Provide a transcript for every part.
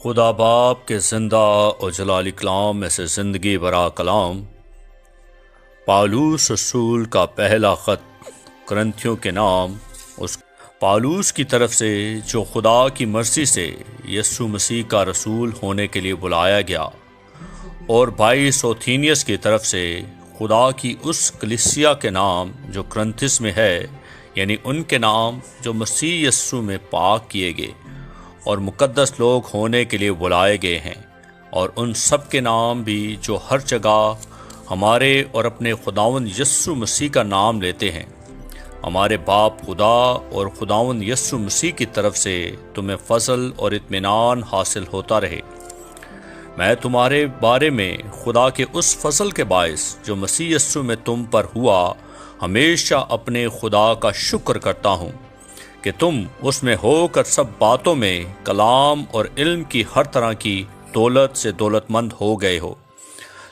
خدا باپ کے زندہ اور جلالی کلام میں سے زندگی برا کلام، پالوس رسول کا پہلا خط کرنتھیوں کے نام، اس پالوس کی طرف سے جو خدا کی مرضی سے یسوع مسیح کا رسول ہونے کے لیے بلایا گیا، اور بھائی سوتھینیس کی طرف سے خدا کی اس کلیسیا کے نام جو کرنتھس میں ہے، یعنی ان کے نام جو مسیح یسوع میں پاک کیے گئے اور مقدس لوگ ہونے کے لیے بلائے گئے ہیں، اور ان سب کے نام بھی جو ہر جگہ ہمارے اور اپنے خداوند یسوع مسیح کا نام لیتے ہیں۔ ہمارے باپ خدا اور خداوند یسوع مسیح کی طرف سے تمہیں فضل اور اطمینان حاصل ہوتا رہے۔ میں تمہارے بارے میں خدا کے اس فضل کے باعث جو مسیح یسوع میں تم پر ہوا ہمیشہ اپنے خدا کا شکر کرتا ہوں کہ تم اس میں ہو کر سب باتوں میں کلام اور علم کی ہر طرح کی دولت سے دولت مند ہو گئے ہو،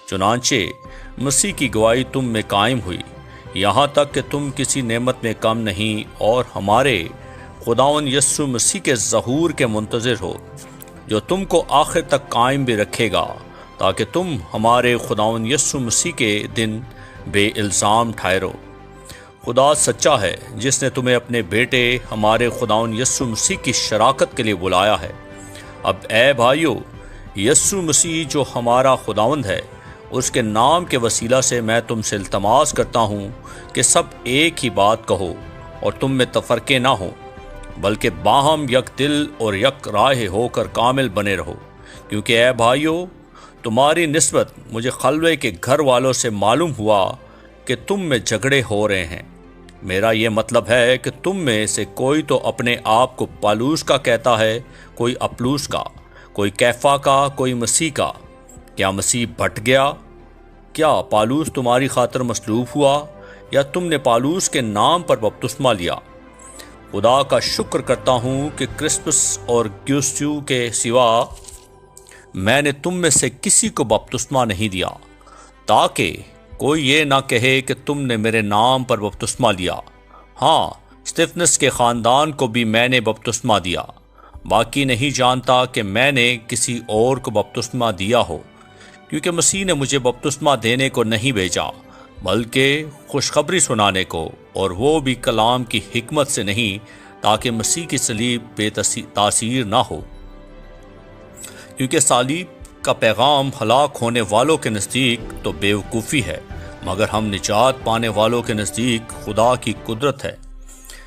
چنانچہ مسیح کی گواہی تم میں قائم ہوئی، یہاں تک کہ تم کسی نعمت میں کم نہیں اور ہمارے خداوند یسوع مسیح کے ظہور کے منتظر ہو، جو تم کو آخر تک قائم بھی رکھے گا، تاکہ تم ہمارے خداوند یسوع مسیح کے دن بے الزام ٹھہرو۔ خدا سچا ہے جس نے تمہیں اپنے بیٹے ہمارے خداوند یسوع مسیح کی شراکت کے لیے بلایا ہے۔ اب اے بھائیو، یسوع مسیح جو ہمارا خداوند ہے، اس کے نام کے وسیلہ سے میں تم سے التماس کرتا ہوں کہ سب ایک ہی بات کہو اور تم میں تفرقے نہ ہوں، بلکہ باہم یک دل اور یک رائے ہو کر کامل بنے رہو، کیونکہ اے بھائیو، تمہاری نسبت مجھے خلوے کے گھر والوں سے معلوم ہوا کہ تم میں جھگڑے ہو رہے ہیں۔ میرا یہ مطلب ہے کہ تم میں سے کوئی تو اپنے آپ کو پالوس کا کہتا ہے، کوئی اپلوس کا، کوئی کیفا کا، کوئی مسیح کا۔ کیا مسیح بھٹ گیا؟ کیا پالوس تمہاری خاطر مصلوب ہوا، یا تم نے پالوس کے نام پر بپتسمہ لیا؟ خدا کا شکر کرتا ہوں کہ کرسپس اور گیوسٹیو کے سوا میں نے تم میں سے کسی کو بپتسمہ نہیں دیا، تاکہ کوئی یہ نہ کہے کہ تم نے میرے نام پر بپتسمہ لیا۔ ہاں، اسٹیفنس کے خاندان کو بھی میں نے بپتسمہ دیا، باقی نہیں جانتا کہ میں نے کسی اور کو بپتسمہ دیا ہو، کیونکہ مسیح نے مجھے بپتسمہ دینے کو نہیں بھیجا، بلکہ خوشخبری سنانے کو، اور وہ بھی کلام کی حکمت سے نہیں، تاکہ مسیح کی صلیب بے تاثیر نہ ہو، کیونکہ صلیب کا پیغام ہلاک ہونے والوں کے نزدیک تو بیوقوفی ہے، مگر ہم نجات پانے والوں کے نزدیک خدا کی قدرت ہے،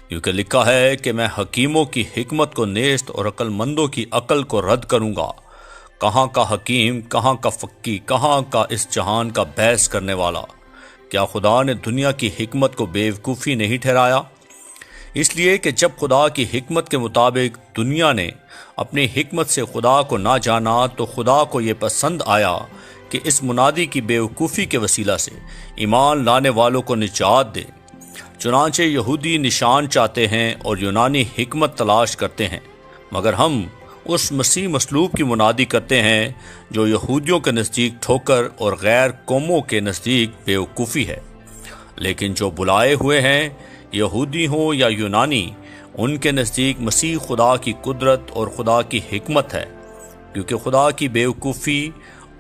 کیونکہ لکھا ہے کہ میں حکیموں کی حکمت کو نیست اور عقل مندوں کی عقل کو رد کروں گا۔ کہاں کا حکیم، کہاں کا فقی، کہاں کا اس جہان کا بحث کرنے والا؟ کیا خدا نے دنیا کی حکمت کو بیوقوفی نہیں ٹھہرایا؟ اس لیے کہ جب خدا کی حکمت کے مطابق دنیا نے اپنی حکمت سے خدا کو نہ جانا، تو خدا کو یہ پسند آیا کہ اس منادی کی بیوقوفی کے وسیلہ سے ایمان لانے والوں کو نجات دے۔ چنانچہ یہودی نشان چاہتے ہیں اور یونانی حکمت تلاش کرتے ہیں، مگر ہم اس مسیح مصلوب کی منادی کرتے ہیں جو یہودیوں کے نزدیک ٹھوکر اور غیر قوموں کے نزدیک بیوقوفی ہے، لیکن جو بلائے ہوئے ہیں، یہودی ہوں یا یونانی، ان کے نزدیک مسیح خدا کی قدرت اور خدا کی حکمت ہے، کیونکہ خدا کی بیوقوفی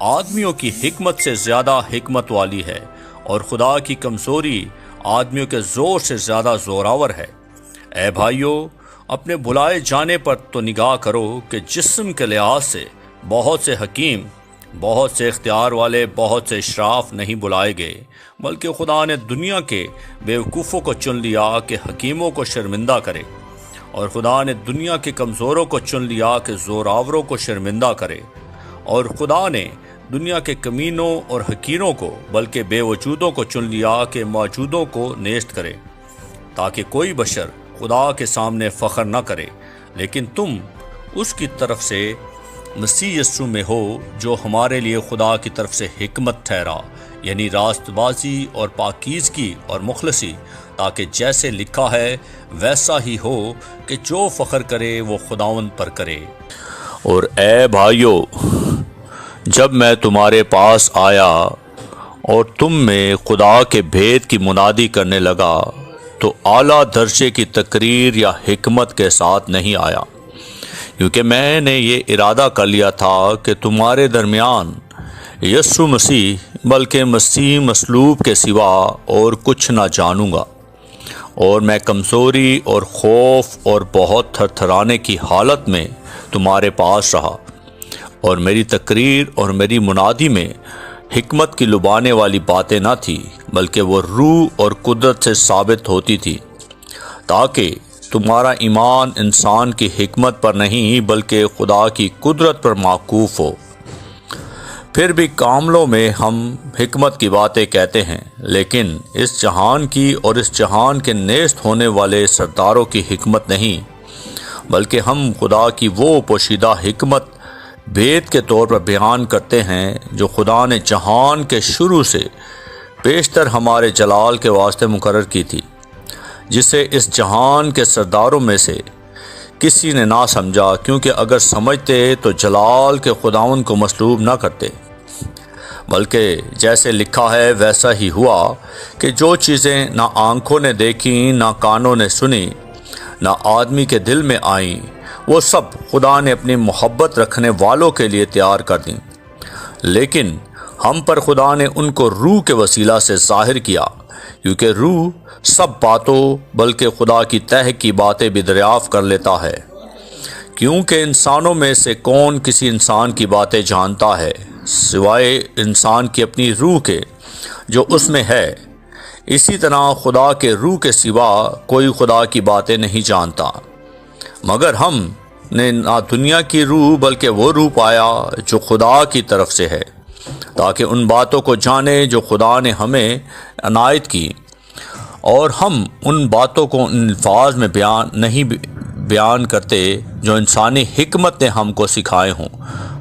آدمیوں کی حکمت سے زیادہ حکمت والی ہے، اور خدا کی کمزوری آدمیوں کے زور سے زیادہ زوراور ہے۔ اے بھائیو، اپنے بلائے جانے پر تو نگاہ کرو کہ جسم کے لحاظ سے بہت سے حکیم، بہت سے اختیار والے، بہت سے اشراف نہیں بلائے گئے، بلکہ خدا نے دنیا کے بیوقوفوں کو چن لیا کہ حکیموں کو شرمندہ کرے، اور خدا نے دنیا کے کمزوروں کو چن لیا کہ زوراوروں کو شرمندہ کرے، اور خدا نے دنیا کے کمینوں اور حقیروں کو بلکہ بے وجودوں کو چن لیا کہ موجودوں کو نیست کرے، تاکہ کوئی بشر خدا کے سامنے فخر نہ کرے، لیکن تم اس کی طرف سے مسیح یسوع میں ہو، جو ہمارے لیے خدا کی طرف سے حکمت ٹھہرا، یعنی راست بازی اور پاکیزگی اور مخلصی، تاکہ جیسے لکھا ہے ویسا ہی ہو کہ جو فخر کرے وہ خداوند پر کرے۔ اور اے بھائیو، جب میں تمہارے پاس آیا اور تم میں خدا کے بھید کی منادی کرنے لگا، تو اعلیٰ درجے کی تقریر یا حکمت کے ساتھ نہیں آیا، کیونکہ میں نے یہ ارادہ کر لیا تھا کہ تمہارے درمیان یسوع مسیح بلکہ مسیح مصلوب کے سوا اور کچھ نہ جانوں گا، اور میں کمزوری اور خوف اور بہت تھر تھرانے کی حالت میں تمہارے پاس رہا، اور میری تقریر اور میری منادی میں حکمت کی لبانے والی باتیں نہ تھی، بلکہ وہ روح اور قدرت سے ثابت ہوتی تھی، تاکہ تمہارا ایمان انسان کی حکمت پر نہیں بلکہ خدا کی قدرت پر موقوف ہو۔ پھر بھی کاملوں میں ہم حکمت کی باتیں کہتے ہیں، لیکن اس جہان کی اور اس جہان کے نیست ہونے والے سرداروں کی حکمت نہیں، بلکہ ہم خدا کی وہ پوشیدہ حکمت بھید کے طور پر بیان کرتے ہیں جو خدا نے جہان کے شروع سے بیشتر ہمارے جلال کے واسطے مقرر کی تھی، جسے اس جہان کے سرداروں میں سے کسی نے نہ سمجھا، کیونکہ اگر سمجھتے تو جلال کے خداوند کو مصلوب نہ کرتے، بلکہ جیسے لکھا ہے ویسا ہی ہوا کہ جو چیزیں نہ آنکھوں نے دیکھیں نہ کانوں نے سنی نہ آدمی کے دل میں آئیں، وہ سب خدا نے اپنی محبت رکھنے والوں کے لیے تیار کر دیں، لیکن ہم پر خدا نے ان کو روح کے وسیلہ سے ظاہر کیا، کیونکہ روح سب باتوں بلکہ خدا کی تہ کی باتیں بھی دریافت کر لیتا ہے، کیونکہ انسانوں میں سے کون کسی انسان کی باتیں جانتا ہے سوائے انسان کی اپنی روح کے جو اس میں ہے، اسی طرح خدا کے روح کے سوا کوئی خدا کی باتیں نہیں جانتا، مگر ہم نے نہ دنیا کی روح بلکہ وہ روح پایا جو خدا کی طرف سے ہے، تاکہ ان باتوں کو جانے جو خدا نے ہمیں عنایت کی، اور ہم ان باتوں کو ان الفاظ میں بیان کرتے جو انسانی حکمت نے ہم کو سکھائے ہوں،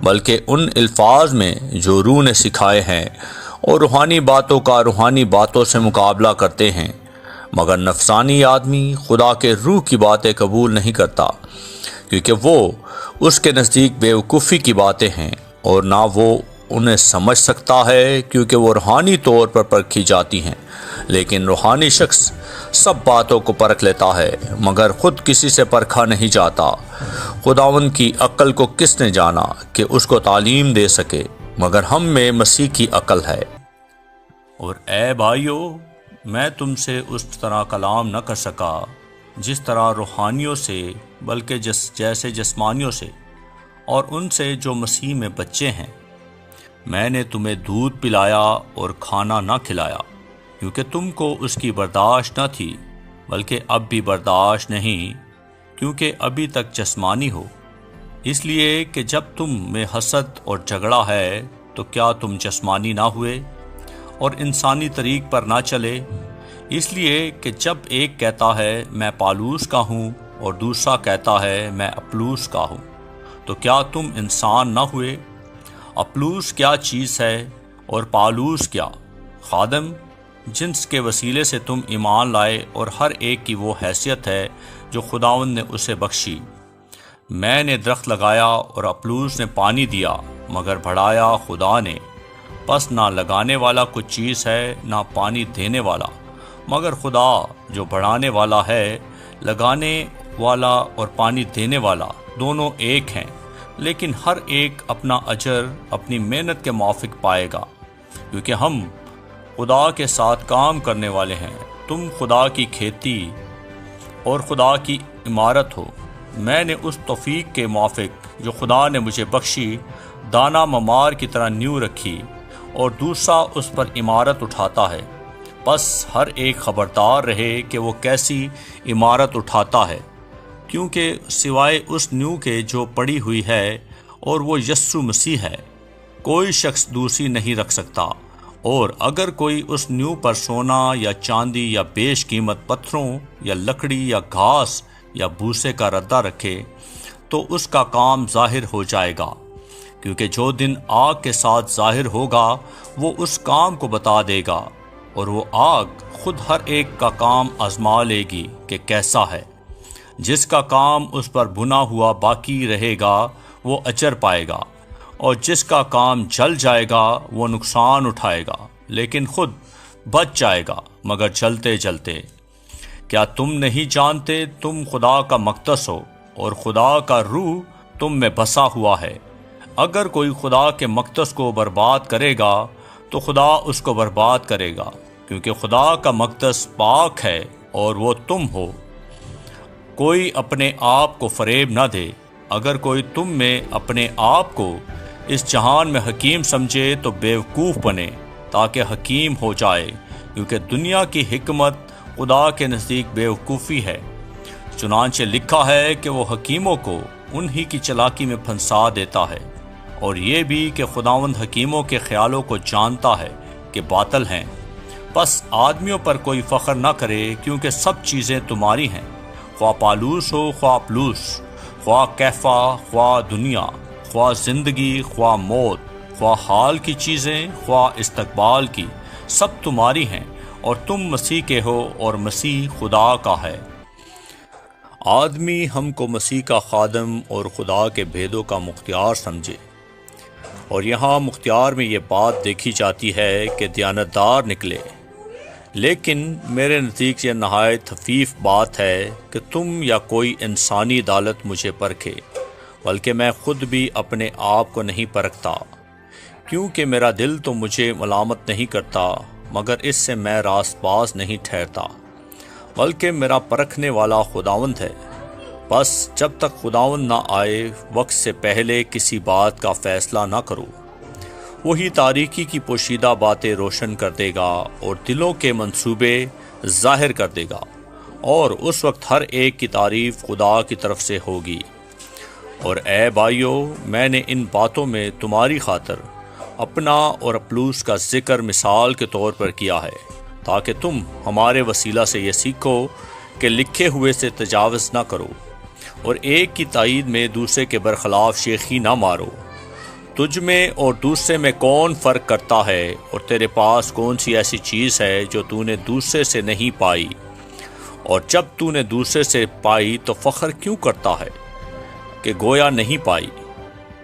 بلکہ ان الفاظ میں جو روح نے سکھائے ہیں، اور روحانی باتوں کا روحانی باتوں سے مقابلہ کرتے ہیں، مگر نفسانی آدمی خدا کے روح کی باتیں قبول نہیں کرتا، کیونکہ وہ اس کے نزدیک بیوقوفی کی باتیں ہیں، اور نہ وہ انہیں سمجھ سکتا ہے، کیونکہ وہ روحانی طور پر پرکھی جاتی ہیں، لیکن روحانی شخص سب باتوں کو پرکھ لیتا ہے، مگر خود کسی سے پرکھا نہیں جاتا۔ خداوند کی عقل کو کس نے جانا کہ اس کو تعلیم دے سکے، مگر ہم میں مسیح کی عقل ہے۔ اور اے بھائیو، میں تم سے اس طرح کلام نہ کر سکا جس طرح روحانیوں سے، بلکہ جیسے جسمانیوں سے، اور ان سے جو مسیح میں بچے ہیں۔ میں نے تمہیں دودھ پلایا اور کھانا نہ کھلایا، کیونکہ تم کو اس کی برداشت نہ تھی، بلکہ اب بھی برداشت نہیں، کیونکہ ابھی تک جسمانی ہو، اس لیے کہ جب تم میں حسد اور جھگڑا ہے تو کیا تم جسمانی نہ ہوئے اور انسانی طریق پر نہ چلے؟ اس لیے کہ جب ایک کہتا ہے میں پالوس کا ہوں اور دوسرا کہتا ہے میں اپلوس کا ہوں، تو کیا تم انسان نہ ہوئے؟ اپلوس کیا چیز ہے اور پالوس کیا؟ خادم، جنس کے وسیلے سے تم ایمان لائے، اور ہر ایک کی وہ حیثیت ہے جو خداوند نے اسے بخشی۔ میں نے درخت لگایا اور اپلوس نے پانی دیا، مگر بڑھایا خدا نے۔ پس نہ لگانے والا کچھ چیز ہے نہ پانی دینے والا، مگر خدا جو بڑھانے والا ہے۔ لگانے والا اور پانی دینے والا دونوں ایک ہیں، لیکن ہر ایک اپنا اجر اپنی محنت کے موافق پائے گا، کیونکہ ہم خدا کے ساتھ کام کرنے والے ہیں۔ تم خدا کی کھیتی اور خدا کی عمارت ہو۔ میں نے اس توفیق کے موافق جو خدا نے مجھے بخشی دانہ ممار کی طرح نیو رکھی، اور دوسرا اس پر عمارت اٹھاتا ہے۔ بس ہر ایک خبردار رہے کہ وہ کیسی عمارت اٹھاتا ہے، کیونکہ سوائے اس نیو کے جو پڑی ہوئی ہے اور وہ یسوع مسیح ہے، کوئی شخص دوسری نہیں رکھ سکتا۔ اور اگر کوئی اس نیو پر سونا یا چاندی یا بیش قیمت پتھروں یا لکڑی یا گھاس یا بھوسے کا ردہ رکھے تو اس کا کام ظاہر ہو جائے گا، کیونکہ جو دن آگ کے ساتھ ظاہر ہوگا وہ اس کام کو بتا دے گا، اور وہ آگ خود ہر ایک کا کام آزما لے گی کہ کیسا ہے۔ جس کا کام اس پر بنا ہوا باقی رہے گا وہ اجر پائے گا، اور جس کا کام جل جائے گا وہ نقصان اٹھائے گا، لیکن خود بچ جائے گا مگر جلتے جلتے۔ کیا تم نہیں جانتے تم خدا کا مقدس ہو اور خدا کا روح تم میں بسا ہوا ہے۔ اگر کوئی خدا کے مقدس کو برباد کرے گا تو خدا اس کو برباد کرے گا، کیونکہ خدا کا مقدس پاک ہے اور وہ تم ہو۔ کوئی اپنے آپ کو فریب نہ دے۔ اگر کوئی تم میں اپنے آپ کو اس جہان میں حکیم سمجھے تو بیوقوف بنے تاکہ حکیم ہو جائے، کیونکہ دنیا کی حکمت خدا کے نزدیک بیوقوفی ہے۔ چنانچہ لکھا ہے کہ وہ حکیموں کو انہی کی چلاکی میں پھنسا دیتا ہے، اور یہ بھی کہ خداوند حکیموں کے خیالوں کو جانتا ہے کہ باطل ہیں۔ بس آدمیوں پر کوئی فخر نہ کرے، کیونکہ سب چیزیں تمہاری ہیں، خواہ پالوس ہو خواہ اپلوس، خواہ کیفا خواہ دنیا، خواہ زندگی خواہ موت، خواہ حال کی چیزیں خواہ استقبال کی، سب تمہاری ہیں، اور تم مسیح کے ہو اور مسیح خدا کا ہے۔ آدمی ہم کو مسیح کا خادم اور خدا کے بھیدوں کا مختار سمجھے، اور یہاں مختار میں یہ بات دیکھی جاتی ہے کہ دیانتدار نکلے، لیکن میرے نزدیک یہ نہایت خفیف بات ہے کہ تم یا کوئی انسانی عدالت مجھے پرکھے، بلکہ میں خود بھی اپنے آپ کو نہیں پرکھتا، کیونکہ میرا دل تو مجھے ملامت نہیں کرتا، مگر اس سے میں راست باز نہیں ٹھہرتا، بلکہ میرا پرکھنے والا خداوند ہے۔ بس جب تک خداوند نہ آئے، وقت سے پہلے کسی بات کا فیصلہ نہ کرو۔ وہی تاریکی کی پوشیدہ باتیں روشن کر دے گا اور دلوں کے منصوبے ظاہر کر دے گا، اور اس وقت ہر ایک کی تعریف خدا کی طرف سے ہوگی۔ اور اے بھائیو، میں نے ان باتوں میں تمہاری خاطر اپنا اور اپلوس کا ذکر مثال کے طور پر کیا ہے، تاکہ تم ہمارے وسیلہ سے یہ سیکھو کہ لکھے ہوئے سے تجاوز نہ کرو، اور ایک کی تائید میں دوسرے کے برخلاف شیخی نہ مارو۔ تجھ میں اور دوسرے میں کون فرق کرتا ہے، اور تیرے پاس کون سی ایسی چیز ہے جو تو نے دوسرے سے نہیں پائی؟ اور جب تو نے دوسرے سے پائی تو فخر کیوں کرتا ہے کہ گویا نہیں پائی؟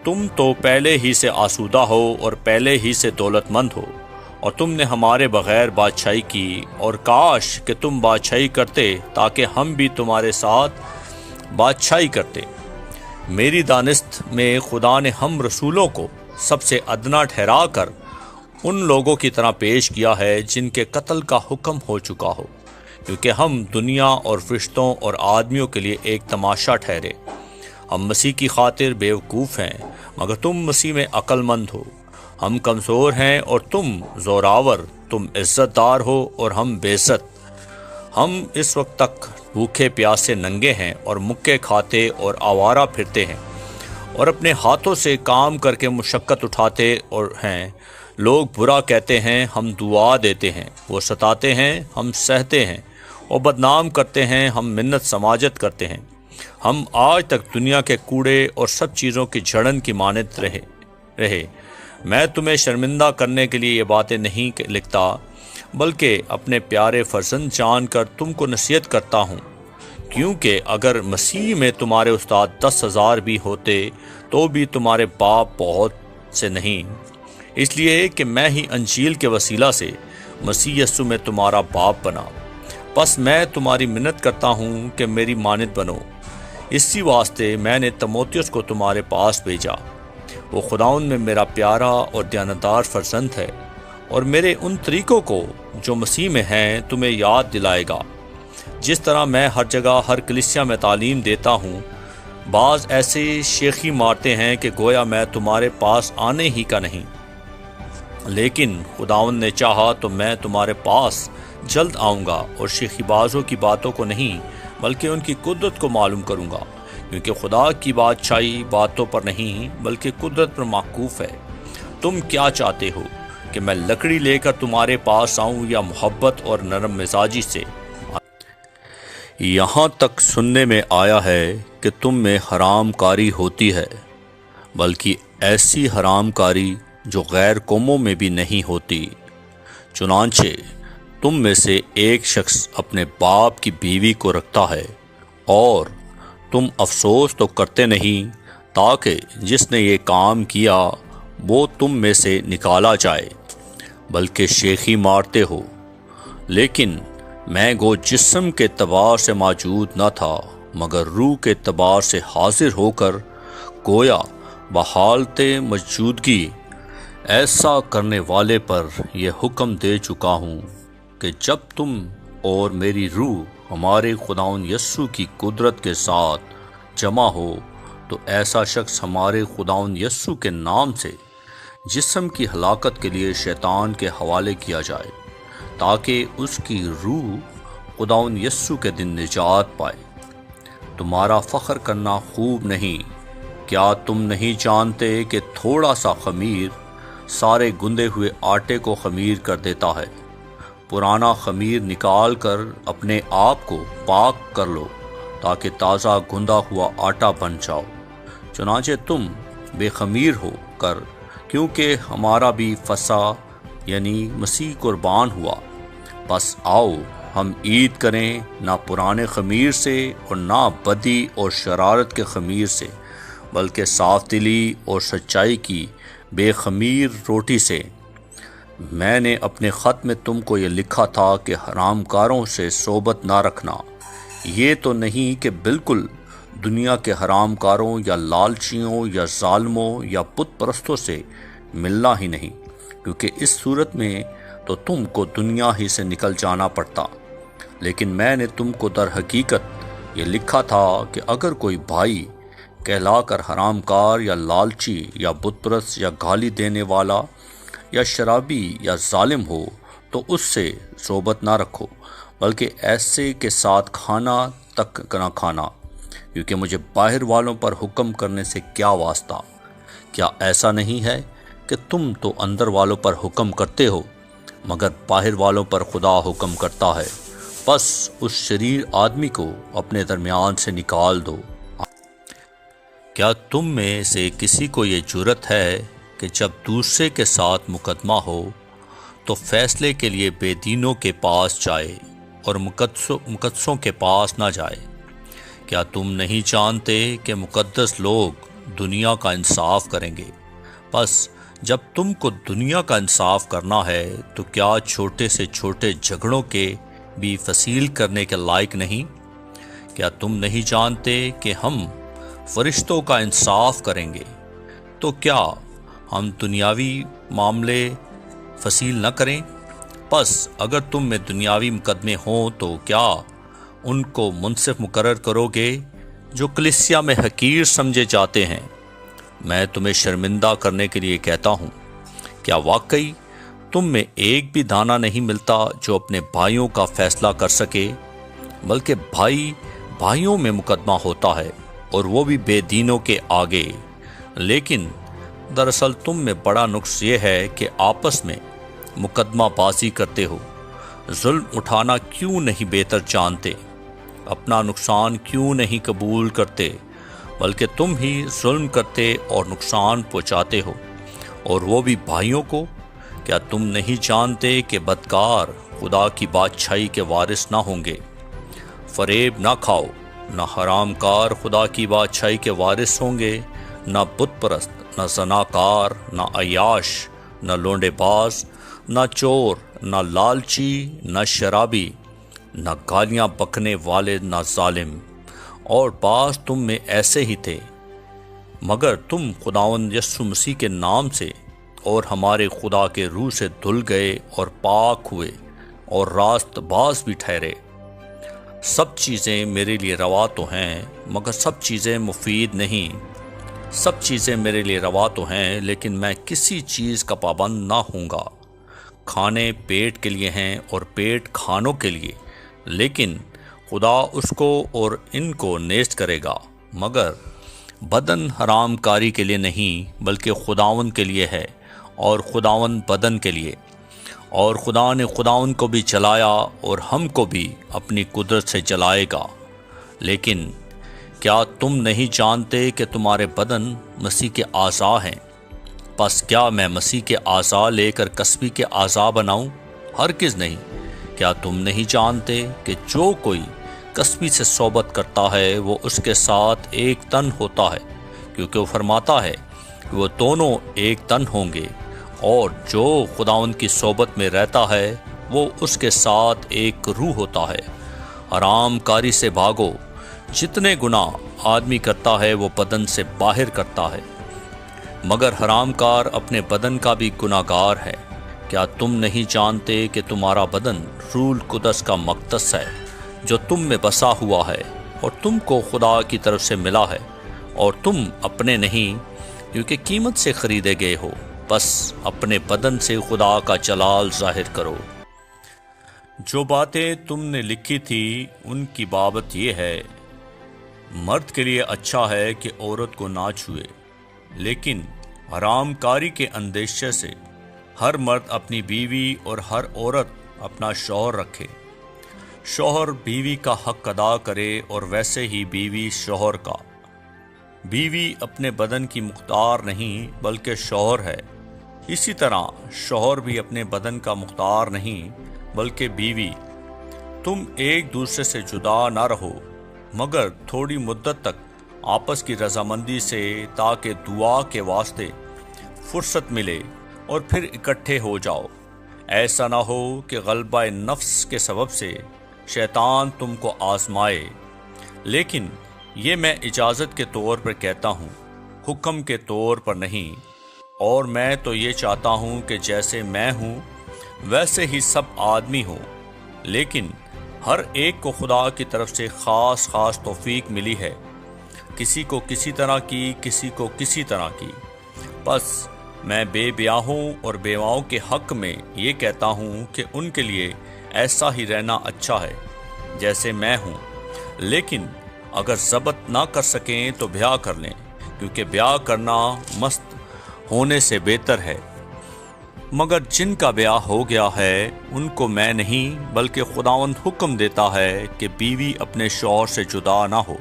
تم تو پہلے ہی سے آسودہ ہو اور پہلے ہی سے دولت مند ہو، اور تم نے ہمارے بغیر بادشاہی کی، اور کاش کہ تم بادشاہی کرتے تاکہ ہم بھی تمہارے ساتھ بادشاہی کرتے۔ میری دانست میں خدا نے ہم رسولوں کو سب سے ادنا ٹھہرا کر ان لوگوں کی طرح پیش کیا ہے جن کے قتل کا حکم ہو چکا ہو، کیونکہ ہم دنیا اور فرشتوں اور آدمیوں کے لیے ایک تماشا ٹھہرے۔ ہم مسیح کی خاطر بیوقوف ہیں، مگر تم مسیح میں عقل مند ہو۔ ہم کمزور ہیں اور تم زوراور، تم عزت دار ہو اور ہم بے عزت۔ ہم اس وقت تک بھوکے پیاسے ننگے ہیں اور مکے کھاتے اور آوارہ پھرتے ہیں، اور اپنے ہاتھوں سے کام کر کے مشقت اٹھاتے اور ہیں۔ لوگ برا کہتے ہیں، ہم دعا دیتے ہیں۔ وہ ستاتے ہیں، ہم سہتے ہیں، اور بدنام کرتے ہیں، ہم منت سماجت کرتے ہیں۔ ہم آج تک دنیا کے کوڑے اور سب چیزوں کی جھڑن کی مانند رہے۔ میں تمہیں شرمندہ کرنے کے لیے یہ باتیں نہیں لکھتا، بلکہ اپنے پیارے فرزند جان کر تم کو نصیحت کرتا ہوں، کیونکہ اگر مسیح میں تمہارے استاد 10,000 بھی ہوتے تو بھی تمہارے باپ بہت سے نہیں، اس لیے کہ میں ہی انجیل کے وسیلہ سے مسیح یسوع میں تمہارا باپ بنا۔ بس میں تمہاری منت کرتا ہوں کہ میری مانند بنو۔ اسی واسطے میں نے تموتیوس کو تمہارے پاس بھیجا۔ وہ خداوند میں میرا پیارا اور دیانتدار فرزند ہے، اور میرے ان طریقوں کو جو مسیح میں ہیں تمہیں یاد دلائے گا، جس طرح میں ہر جگہ ہر کلیسیا میں تعلیم دیتا ہوں۔ بعض ایسے شیخی مارتے ہیں کہ گویا میں تمہارے پاس آنے ہی کا نہیں، لیکن خداوند نے چاہا تو میں تمہارے پاس جلد آؤں گا، اور شیخی بازوں کی باتوں کو نہیں بلکہ ان کی قدرت کو معلوم کروں گا، کیونکہ خدا کی بادشاہی باتوں پر نہیں بلکہ قدرت پر موقوف ہے۔ تم کیا چاہتے ہو کہ میں لکڑی لے کر تمہارے پاس آؤں یا محبت اور نرم مزاجی سے؟ یہاں تک سننے میں آیا ہے کہ تم میں حرام کاری ہوتی ہے، بلکہ ایسی حرام کاری جو غیر قوموں میں بھی نہیں ہوتی۔ چنانچہ تم میں سے ایک شخص اپنے باپ کی بیوی کو رکھتا ہے، اور تم افسوس تو کرتے نہیں تاکہ جس نے یہ کام کیا وہ تم میں سے نکالا جائے، بلکہ شیخی مارتے ہو۔ لیکن میں گو جسم کے اعتبار سے موجود نہ تھا، مگر روح کے اعتبار سے حاضر ہو کر گویا بحالت موجودگی ایسا کرنے والے پر یہ حکم دے چکا ہوں کہ جب تم اور میری روح ہمارے خداوند یسوع کی قدرت کے ساتھ جمع ہو تو ایسا شخص ہمارے خداوند یسوع کے نام سے جسم کی ہلاکت کے لیے شیطان کے حوالے کیا جائے، تاکہ اس کی روح خداوند یسوع کے دن نجات پائے۔ تمہارا فخر کرنا خوب نہیں۔ کیا تم نہیں جانتے کہ تھوڑا سا خمیر سارے گندے ہوئے آٹے کو خمیر کر دیتا ہے؟ پرانا خمیر نکال کر اپنے آپ کو پاک کر لو تاکہ تازہ گندا ہوا آٹا بن جاؤ۔ چنانچہ تم بے خمیر ہو کر، کیونکہ ہمارا بھی فسح یعنی مسیح قربان ہوا۔ بس آؤ ہم عید کریں، نہ پرانے خمیر سے اور نہ بدی اور شرارت کے خمیر سے، بلکہ صاف دلی اور سچائی کی بے خمیر روٹی سے۔ میں نے اپنے خط میں تم کو یہ لکھا تھا کہ حرام کاروں سے صحبت نہ رکھنا۔ یہ تو نہیں کہ بالکل دنیا کے حرام کاروں یا لالچیوں یا ظالموں یا بت پرستوں سے ملنا ہی نہیں، کیونکہ اس صورت میں تو تم کو دنیا ہی سے نکل جانا پڑتا۔ لیکن میں نے تم کو در حقیقت یہ لکھا تھا کہ اگر کوئی بھائی کہلا کر حرام کار یا لالچی یا بت پرست یا گالی دینے والا یا شرابی یا ظالم ہو تو اس سے صحبت نہ رکھو، بلکہ ایسے کے ساتھ کھانا تک نہ کھانا، کیونکہ مجھے باہر والوں پر حکم کرنے سے کیا واسطہ؟ کیا ایسا نہیں ہے کہ تم تو اندر والوں پر حکم کرتے ہو، مگر باہر والوں پر خدا حکم کرتا ہے؟ بس اس شریر آدمی کو اپنے درمیان سے نکال دو۔ کیا تم میں سے کسی کو یہ جرأت ہے کہ جب دوسرے کے ساتھ مقدمہ ہو تو فیصلے کے لیے بے دینوں کے پاس جائے اور مقدسوں کے پاس نہ جائے؟ کیا تم نہیں جانتے کہ مقدس لوگ دنیا کا انصاف کریں گے؟ بس جب تم کو دنیا کا انصاف کرنا ہے تو کیا چھوٹے سے چھوٹے جھگڑوں کے بھی فصیل کرنے کے لائق نہیں؟ کیا تم نہیں جانتے کہ ہم فرشتوں کا انصاف کریں گے؟ تو کیا ہم دنیاوی معاملے فصیل نہ کریں؟ بس اگر تم میں دنیاوی مقدمے ہوں تو کیا ان کو منصف مقرر کرو گے جو کلیسیا میں حقیر سمجھے جاتے ہیں؟ میں تمہیں شرمندہ کرنے کے لیے کہتا ہوں، کیا واقعی تم میں ایک بھی دانہ نہیں ملتا جو اپنے بھائیوں کا فیصلہ کر سکے؟ بلکہ بھائیوں میں مقدمہ ہوتا ہے، اور وہ بھی بے دینوں کے آگے۔ لیکن دراصل تم میں بڑا نقص یہ ہے کہ آپس میں مقدمہ بازی کرتے ہو۔ ظلم اٹھانا کیوں نہیں بہتر جانتے؟ اپنا نقصان کیوں نہیں قبول کرتے؟ بلکہ تم ہی ظلم کرتے اور نقصان پہنچاتے ہو، اور وہ بھی بھائیوں کو۔ کیا تم نہیں جانتے کہ بدکار خدا کی بادشاہی کے وارث نہ ہوں گے؟ فریب نہ کھاؤ، نہ حرام کار خدا کی بادشاہی کے وارث ہوں گے، نہ بت پرست، نہ زناکار، نہ عیاش، نہ لونڈے باز، نہ چور، نہ لالچی، نہ شرابی، نہ گالیاں بکنے والے، نہ ظالم۔ اور بعض تم میں ایسے ہی تھے، مگر تم خداوند یسوع مسیح کے نام سے اور ہمارے خدا کے روح سے دھل گئے اور پاک ہوئے اور راست باز بھی ٹھہرے۔ سب چیزیں میرے لیے روا تو ہیں، مگر سب چیزیں مفید نہیں۔ سب چیزیں میرے لیے روا تو ہیں، لیکن میں کسی چیز کا پابند نہ ہوں گا۔ کھانے پیٹ کے لیے ہیں اور پیٹ کھانوں کے لیے، لیکن خدا اس کو اور ان کو نیست کرے گا۔ مگر بدن حرام کاری کے لیے نہیں، بلکہ خداوند کے لیے ہے، اور خداوند بدن کے لیے۔ اور خدا نے خداوند کو بھی جلایا اور ہم کو بھی اپنی قدرت سے جلائے گا۔ لیکن کیا تم نہیں جانتے کہ تمہارے بدن مسیح کے اعضاء ہیں؟ پس کیا میں مسیح کے اعضاء لے کر کسبی کے اعضاء بناؤں؟ ہرگز نہیں۔ کیا تم نہیں جانتے کہ جو کوئی کسبی سے صحبت کرتا ہے وہ اس کے ساتھ ایک تن ہوتا ہے، کیونکہ وہ فرماتا ہے کہ وہ دونوں ایک تن ہوں گے۔ اور جو خداوند کی صحبت میں رہتا ہے وہ اس کے ساتھ ایک روح ہوتا ہے۔ حرام کاری سے بھاگو۔ جتنے گناہ آدمی کرتا ہے وہ بدن سے باہر کرتا ہے، مگر حرام کار اپنے بدن کا بھی گناہگار ہے۔ کیا تم نہیں جانتے کہ تمہارا بدن روح القدس کا مقدس ہے جو تم میں بسا ہوا ہے اور تم کو خدا کی طرف سے ملا ہے، اور تم اپنے نہیں کیونکہ قیمت سے خریدے گئے ہو؟ بس اپنے بدن سے خدا کا جلال ظاہر کرو۔ جو باتیں تم نے لکھی تھی ان کی بابت یہ ہے، مرد کے لیے اچھا ہے کہ عورت کو نہ چھوئے، لیکن حرام کاری کے اندیشے سے ہر مرد اپنی بیوی اور ہر عورت اپنا شوہر رکھے۔ شوہر بیوی کا حق ادا کرے اور ویسے ہی بیوی شوہر کا۔ بیوی اپنے بدن کی مختار نہیں بلکہ شوہر ہے، اسی طرح شوہر بھی اپنے بدن کا مختار نہیں بلکہ بیوی۔ تم ایک دوسرے سے جدا نہ رہو مگر تھوڑی مدت تک آپس کی رضامندی سے، تاکہ دعا کے واسطے فرصت ملے اور پھر اکٹھے ہو جاؤ۔ ایسا نہ ہو کہ غلبہ نفس کے سبب سے شیطان تم کو آزمائے، لیکن یہ میں اجازت کے طور پر کہتا ہوں، حکم کے طور پر نہیں۔ اور میں تو یہ چاہتا ہوں کہ جیسے میں ہوں ویسے ہی سب آدمی ہوں، لیکن ہر ایک کو خدا کی طرف سے خاص توفیق ملی ہے، کسی کو کسی طرح کی، کسی کو کسی طرح کی۔ بس میں بے بیاہوں اور بیواؤں کے حق میں یہ کہتا ہوں کہ ان کے لیے ایسا ہی رہنا اچھا ہے جیسے میں ہوں، لیکن اگر ضبط نہ کر سکیں تو بیاہ کر لیں، کیونکہ بیاہ کرنا مست ہونے سے بہتر ہے۔ مگر جن کا بیاہ ہو گیا ہے ان کو میں نہیں بلکہ خداوند حکم دیتا ہے کہ بیوی اپنے شوہر سے جدا نہ ہو،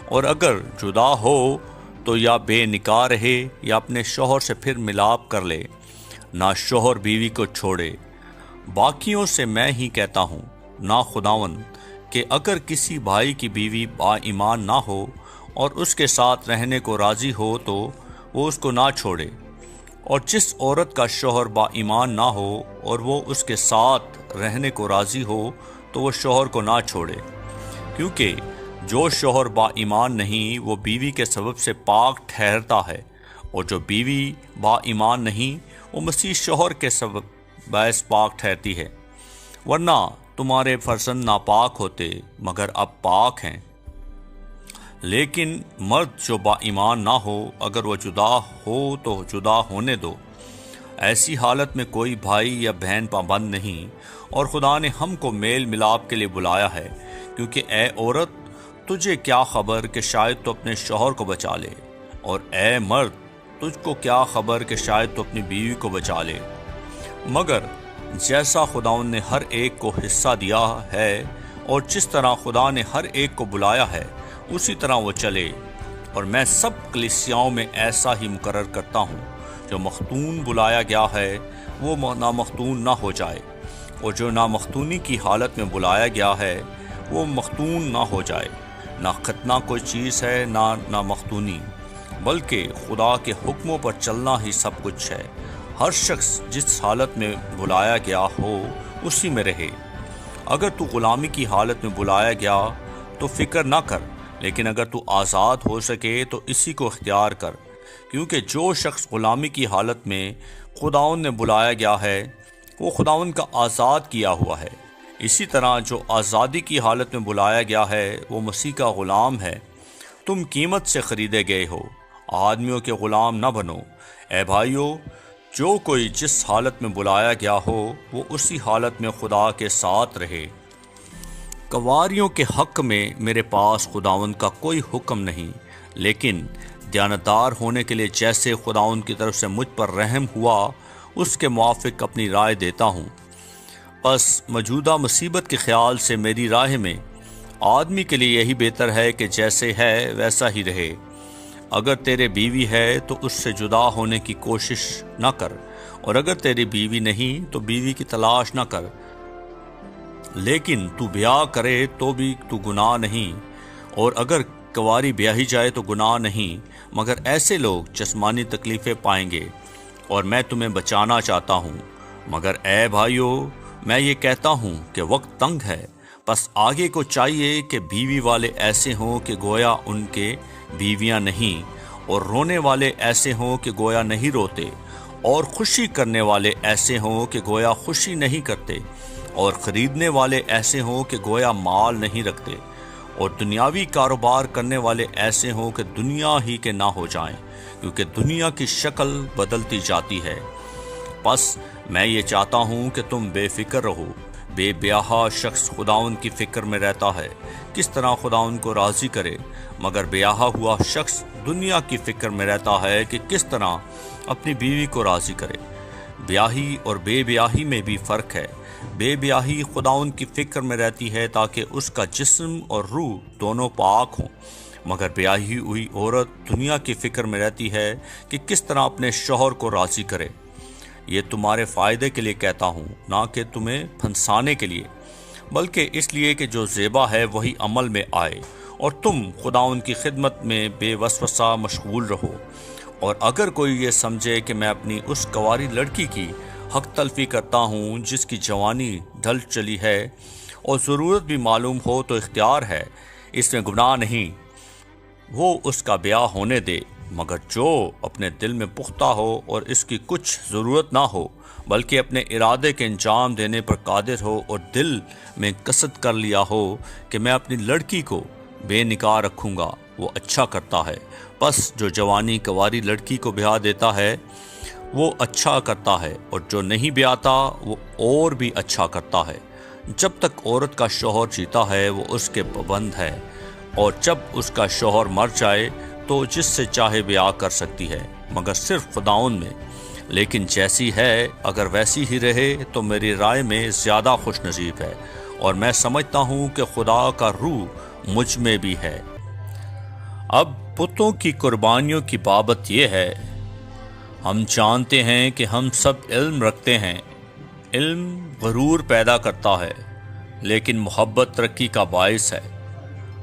اور اگر جدا ہو تو یا بے نکاح رہے یا اپنے شوہر سے پھر ملاپ کر لے، نہ شوہر بیوی کو چھوڑے۔ باقیوں سے میں ہی کہتا ہوں، نہ خداوند، کہ اگر کسی بھائی کی بیوی با ایمان نہ ہو اور اس کے ساتھ رہنے کو راضی ہو تو وہ اس کو نہ چھوڑے، اور جس عورت کا شوہر با ایمان نہ ہو اور وہ اس کے ساتھ رہنے کو راضی ہو تو وہ شوہر کو نہ چھوڑے، کیونکہ جو شوہر با ایمان نہیں وہ بیوی کے سبب سے پاک ٹھہرتا ہے، اور جو بیوی با ایمان نہیں وہ مسیح شوہر کے سبب باعث پاک ٹھہرتی ہے۔ ورنہ تمہارے فرزند ناپاک ہوتے مگر اب پاک ہیں۔ لیکن مرد جو با ایمان نہ ہو اگر وہ جدا ہو تو جدا ہونے دو، ایسی حالت میں کوئی بھائی یا بہن پابند نہیں، اور خدا نے ہم کو میل ملاپ کے لیے بلایا ہے۔ کیونکہ اے عورت، تجھے کیا خبر کہ شاید تو اپنے شوہر کو بچا لے، اور اے مرد، تجھ کو کیا خبر کہ شاید تو اپنی بیوی کو بچا لے۔ مگر جیسا خداوند نے ہر ایک کو حصہ دیا ہے اور جس طرح خدا نے ہر ایک کو بلایا ہے اسی طرح وہ چلے۔ اور میں سب کلیسیاؤں میں ایسا ہی مقرر کرتا ہوں، جو مختون بلایا گیا ہے وہ نامختون نہ ہو جائے، اور جو نامختونی کی حالت میں بلایا گیا ہے وہ مختون نہ ہو جائے۔ نہ ختنہ کوئی چیز ہے نہ نامختونی، بلکہ خدا کے حکموں پر چلنا ہی سب کچھ ہے۔ ہر شخص جس حالت میں بلایا گیا ہو اسی میں رہے۔ اگر تو غلامی کی حالت میں بلایا گیا تو فکر نہ کر، لیکن اگر تو آزاد ہو سکے تو اسی کو اختیار کر، کیونکہ جو شخص غلامی کی حالت میں خداوند نے بلایا گیا ہے وہ خداوند کا آزاد کیا ہوا ہے۔ اسی طرح جو آزادی کی حالت میں بلایا گیا ہے وہ مسیح کا غلام ہے۔ تم قیمت سے خریدے گئے ہو، آدمیوں کے غلام نہ بنو۔ اے بھائیو، جو کوئی جس حالت میں بلایا گیا ہو وہ اسی حالت میں خدا کے ساتھ رہے۔ کنواریوں کے حق میں میرے پاس خداوند کا کوئی حکم نہیں، لیکن دیانتدار ہونے کے لیے جیسے خداوند کی طرف سے مجھ پر رحم ہوا اس کے موافق اپنی رائے دیتا ہوں۔ بس موجودہ مصیبت کے خیال سے میری راہ میں آدمی کے لیے یہی بہتر ہے کہ جیسے ہے ویسا ہی رہے۔ اگر تیرے بیوی ہے تو اس سے جدا ہونے کی کوشش نہ کر، اور اگر تیری بیوی نہیں تو بیوی کی تلاش نہ کر، لیکن تو بیاہ کرے تو بھی تو گناہ نہیں، اور اگر کنواری بیاہی جائے تو گناہ نہیں، مگر ایسے لوگ جسمانی تکلیفیں پائیں گے، اور میں تمہیں بچانا چاہتا ہوں۔ مگر اے بھائیو، میں یہ کہتا ہوں کہ وقت تنگ ہے، بس آگے کو چاہیے کہ بیوی والے ایسے ہوں کہ گویا ان کے بیویاں نہیں، اور رونے والے ایسے ہوں کہ گویا نہیں روتے، اور خوشی کرنے والے ایسے ہوں کہ گویا خوشی نہیں کرتے، اور خریدنے والے ایسے ہوں کہ گویا مال نہیں رکھتے، اور دنیاوی کاروبار کرنے والے ایسے ہوں کہ دنیا ہی کے نہ ہو جائیں، کیونکہ دنیا کی شکل بدلتی جاتی ہے۔ بس میں یہ چاہتا ہوں کہ تم بے فکر رہو۔ بے بیاہا شخص خداوند کی فکر میں رہتا ہے کس طرح خداوند کو راضی کرے، مگر بیاہا ہوا شخص دنیا کی فکر میں رہتا ہے کہ کس طرح اپنی بیوی کو راضی کرے۔ بیاہی اور بے بیاہی میں بھی فرق ہے۔ بے بیاہی خداوند کی فکر میں رہتی ہے تاکہ اس کا جسم اور روح دونوں پاک ہوں، مگر بیاہی ہوئی عورت دنیا کی فکر میں رہتی ہے کہ کس طرح اپنے شوہر کو راضی کرے۔ یہ تمہارے فائدے کے لیے کہتا ہوں، نہ کہ تمہیں پھنسانے کے لیے، بلکہ اس لیے کہ جو زیبا ہے وہی عمل میں آئے، اور تم خداوند کی خدمت میں بے وسوسہ مشغول رہو۔ اور اگر کوئی یہ سمجھے کہ میں اپنی اس کنواری لڑکی کی حق تلفی کرتا ہوں جس کی جوانی ڈھل چلی ہے اور ضرورت بھی معلوم ہو تو اختیار ہے، اس میں گناہ نہیں، وہ اس کا بیاہ ہونے دے، مگر جو اپنے دل میں پختہ ہو اور اس کی کچھ ضرورت نہ ہو بلکہ اپنے ارادے کے انجام دینے پر قادر ہو اور دل میں قصد کر لیا ہو کہ میں اپنی لڑکی کو بے نکاح رکھوں گا، وہ اچھا کرتا ہے۔ بس جو جوانی کنواری لڑکی کو بیاہ دیتا ہے وہ اچھا کرتا ہے، اور جو نہیں بیاتا وہ اور بھی اچھا کرتا ہے۔ جب تک عورت کا شوہر جیتا ہے وہ اس کے پابند ہے، اور جب اس کا شوہر مر جائے تو جس سے چاہے بیاہ کر سکتی ہے، مگر صرف خداوند میں۔ لیکن جیسی ہے اگر ویسی ہی رہے تو میری رائے میں زیادہ خوش نصیب ہے، اور میں سمجھتا ہوں کہ خدا کا روح مجھ میں بھی ہے۔ اب بتوں کی قربانیوں کی بابت یہ ہے، ہم جانتے ہیں کہ ہم سب علم رکھتے ہیں۔ علم غرور پیدا کرتا ہے، لیکن محبت ترقی کا باعث ہے۔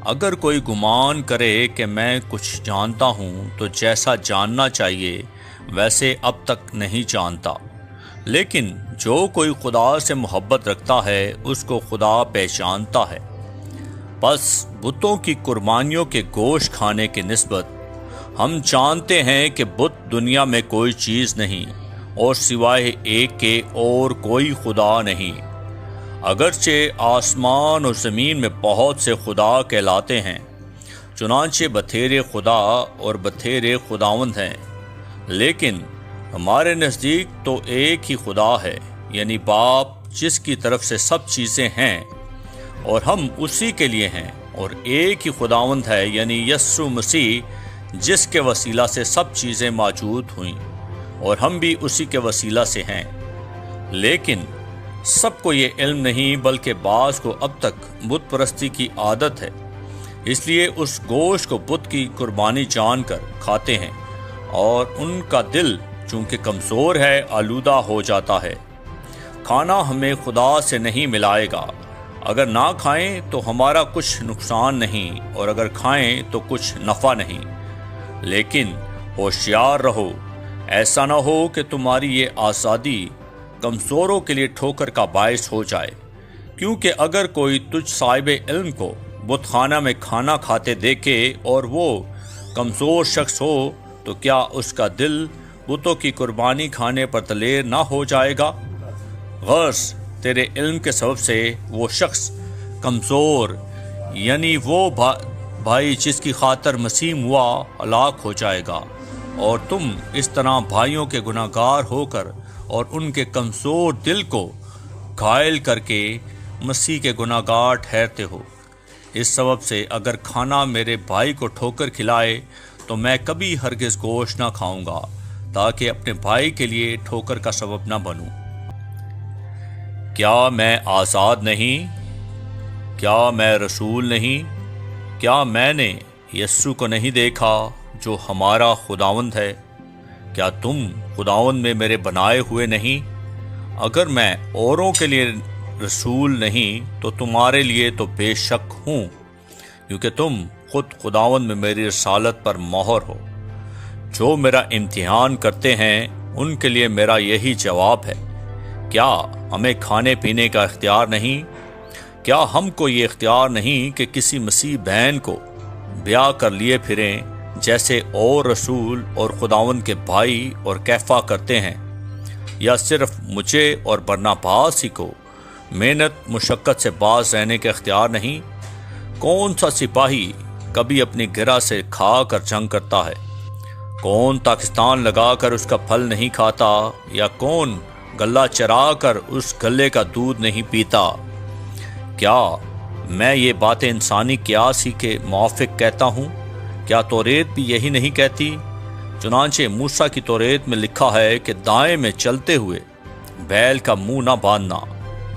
اگر کوئی گمان کرے کہ میں کچھ جانتا ہوں تو جیسا جاننا چاہیے ویسے اب تک نہیں جانتا، لیکن جو کوئی خدا سے محبت رکھتا ہے اس کو خدا پہچانتا ہے۔ بس بتوں کی قربانیوں کے گوشت کھانے کی نسبت ہم جانتے ہیں کہ بت دنیا میں کوئی چیز نہیں، اور سوائے ایک کے اور کوئی خدا نہیں۔ اگرچہ آسمان اور زمین میں بہت سے خدا کہلاتے ہیں، چنانچہ بتھیرے خدا اور بتھیرے خداوند ہیں، لیکن ہمارے نزدیک تو ایک ہی خدا ہے، یعنی باپ، جس کی طرف سے سب چیزیں ہیں اور ہم اسی کے لیے ہیں، اور ایک ہی خداوند ہے، یعنی یسوع مسیح، جس کے وسیلہ سے سب چیزیں موجود ہوئیں، اور ہم بھی اسی کے وسیلہ سے ہیں۔ لیکن سب کو یہ علم نہیں، بلکہ بعض کو اب تک بت پرستی کی عادت ہے، اس لیے اس گوشت کو بت کی قربانی جان کر کھاتے ہیں، اور ان کا دل چونکہ کمزور ہے آلودہ ہو جاتا ہے۔ کھانا ہمیں خدا سے نہیں ملائے گا۔ اگر نہ کھائیں تو ہمارا کچھ نقصان نہیں، اور اگر کھائیں تو کچھ نفع نہیں۔ لیکن ہوشیار رہو، ایسا نہ ہو کہ تمہاری یہ آزادی کمزوروں کے لیے ٹھوکر کا باعث ہو جائے، کیونکہ اگر کوئی تجھ صاحب علم کو بت خانہ میں کھانا کھاتے دیکھے اور وہ کمزور شخص ہو تو کیا اس کا دل بتوں کی قربانی کھانے پر دلیر نہ ہو جائے گا؟ غرض تیرے علم کے سبب سے وہ شخص کمزور، یعنی وہ بھائی جس کی خاطر مسیح ہوا، ہلاک ہو جائے گا، اور تم اس طرح بھائیوں کے گناہ گار ہو کر اور ان کے کمزور دل کو گھائل کر کے مسیح کے گناہ گار ٹھہرتے ہو۔ اس سبب سے اگر کھانا میرے بھائی کو ٹھوکر کھلائے تو میں کبھی ہرگز گوشت نہ کھاؤں گا، تاکہ اپنے بھائی کے لیے ٹھوکر کا سبب نہ بنوں۔ کیا میں آزاد نہیں؟ کیا میں رسول نہیں؟ کیا میں نے یسوع کو نہیں دیکھا جو ہمارا خداوند ہے؟ کیا تم خداوند میں میرے بنائے ہوئے نہیں؟ اگر میں اوروں کے لیے رسول نہیں تو تمہارے لیے تو بے شک ہوں، کیونکہ تم خود خداوند میں میری رسالت پر مہر ہو۔ جو میرا امتحان کرتے ہیں ان کے لیے میرا یہی جواب ہے، کیا ہمیں کھانے پینے کا اختیار نہیں؟ کیا ہم کو یہ اختیار نہیں کہ کسی مسیح بہن کو بیاہ کر لیے پھریں جیسے اور رسول اور خداوند کے بھائی اور کیفا کرتے ہیں؟ یا صرف مجھے اور برناباس ہی کو محنت مشقت سے باز رہنے کا اختیار نہیں؟ کون سا سپاہی کبھی اپنی گرہ سے کھا کر جنگ کرتا ہے؟ کون پاکستان لگا کر اس کا پھل نہیں کھاتا؟ یا کون گلہ چرا کر اس گلے کا دودھ نہیں پیتا؟ کیا میں یہ باتیں انسانی قیاس ہی کے موافق کہتا ہوں؟ کیا توریت بھی یہی نہیں کہتی؟ چنانچہ موسیٰ کی توریت میں لکھا ہے کہ دائیں میں چلتے ہوئے بیل کا منہ نہ باندھنا۔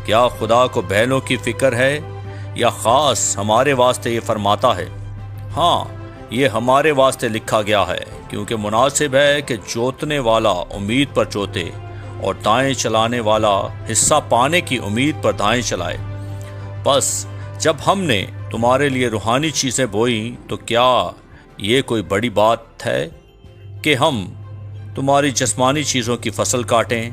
کیا خدا کو بیلوں کی فکر ہے یا خاص ہمارے واسطے یہ فرماتا ہے؟ ہاں، یہ ہمارے واسطے لکھا گیا ہے، کیونکہ مناسب ہے کہ جوتنے والا امید پر جوتے اور دائیں چلانے والا حصہ پانے کی امید پر دائیں چلائے۔ بس جب ہم نے تمہارے لیے روحانی چیزیں بوئیں تو کیا یہ کوئی بڑی بات ہے کہ ہم تمہاری جسمانی چیزوں کی فصل کاٹیں؟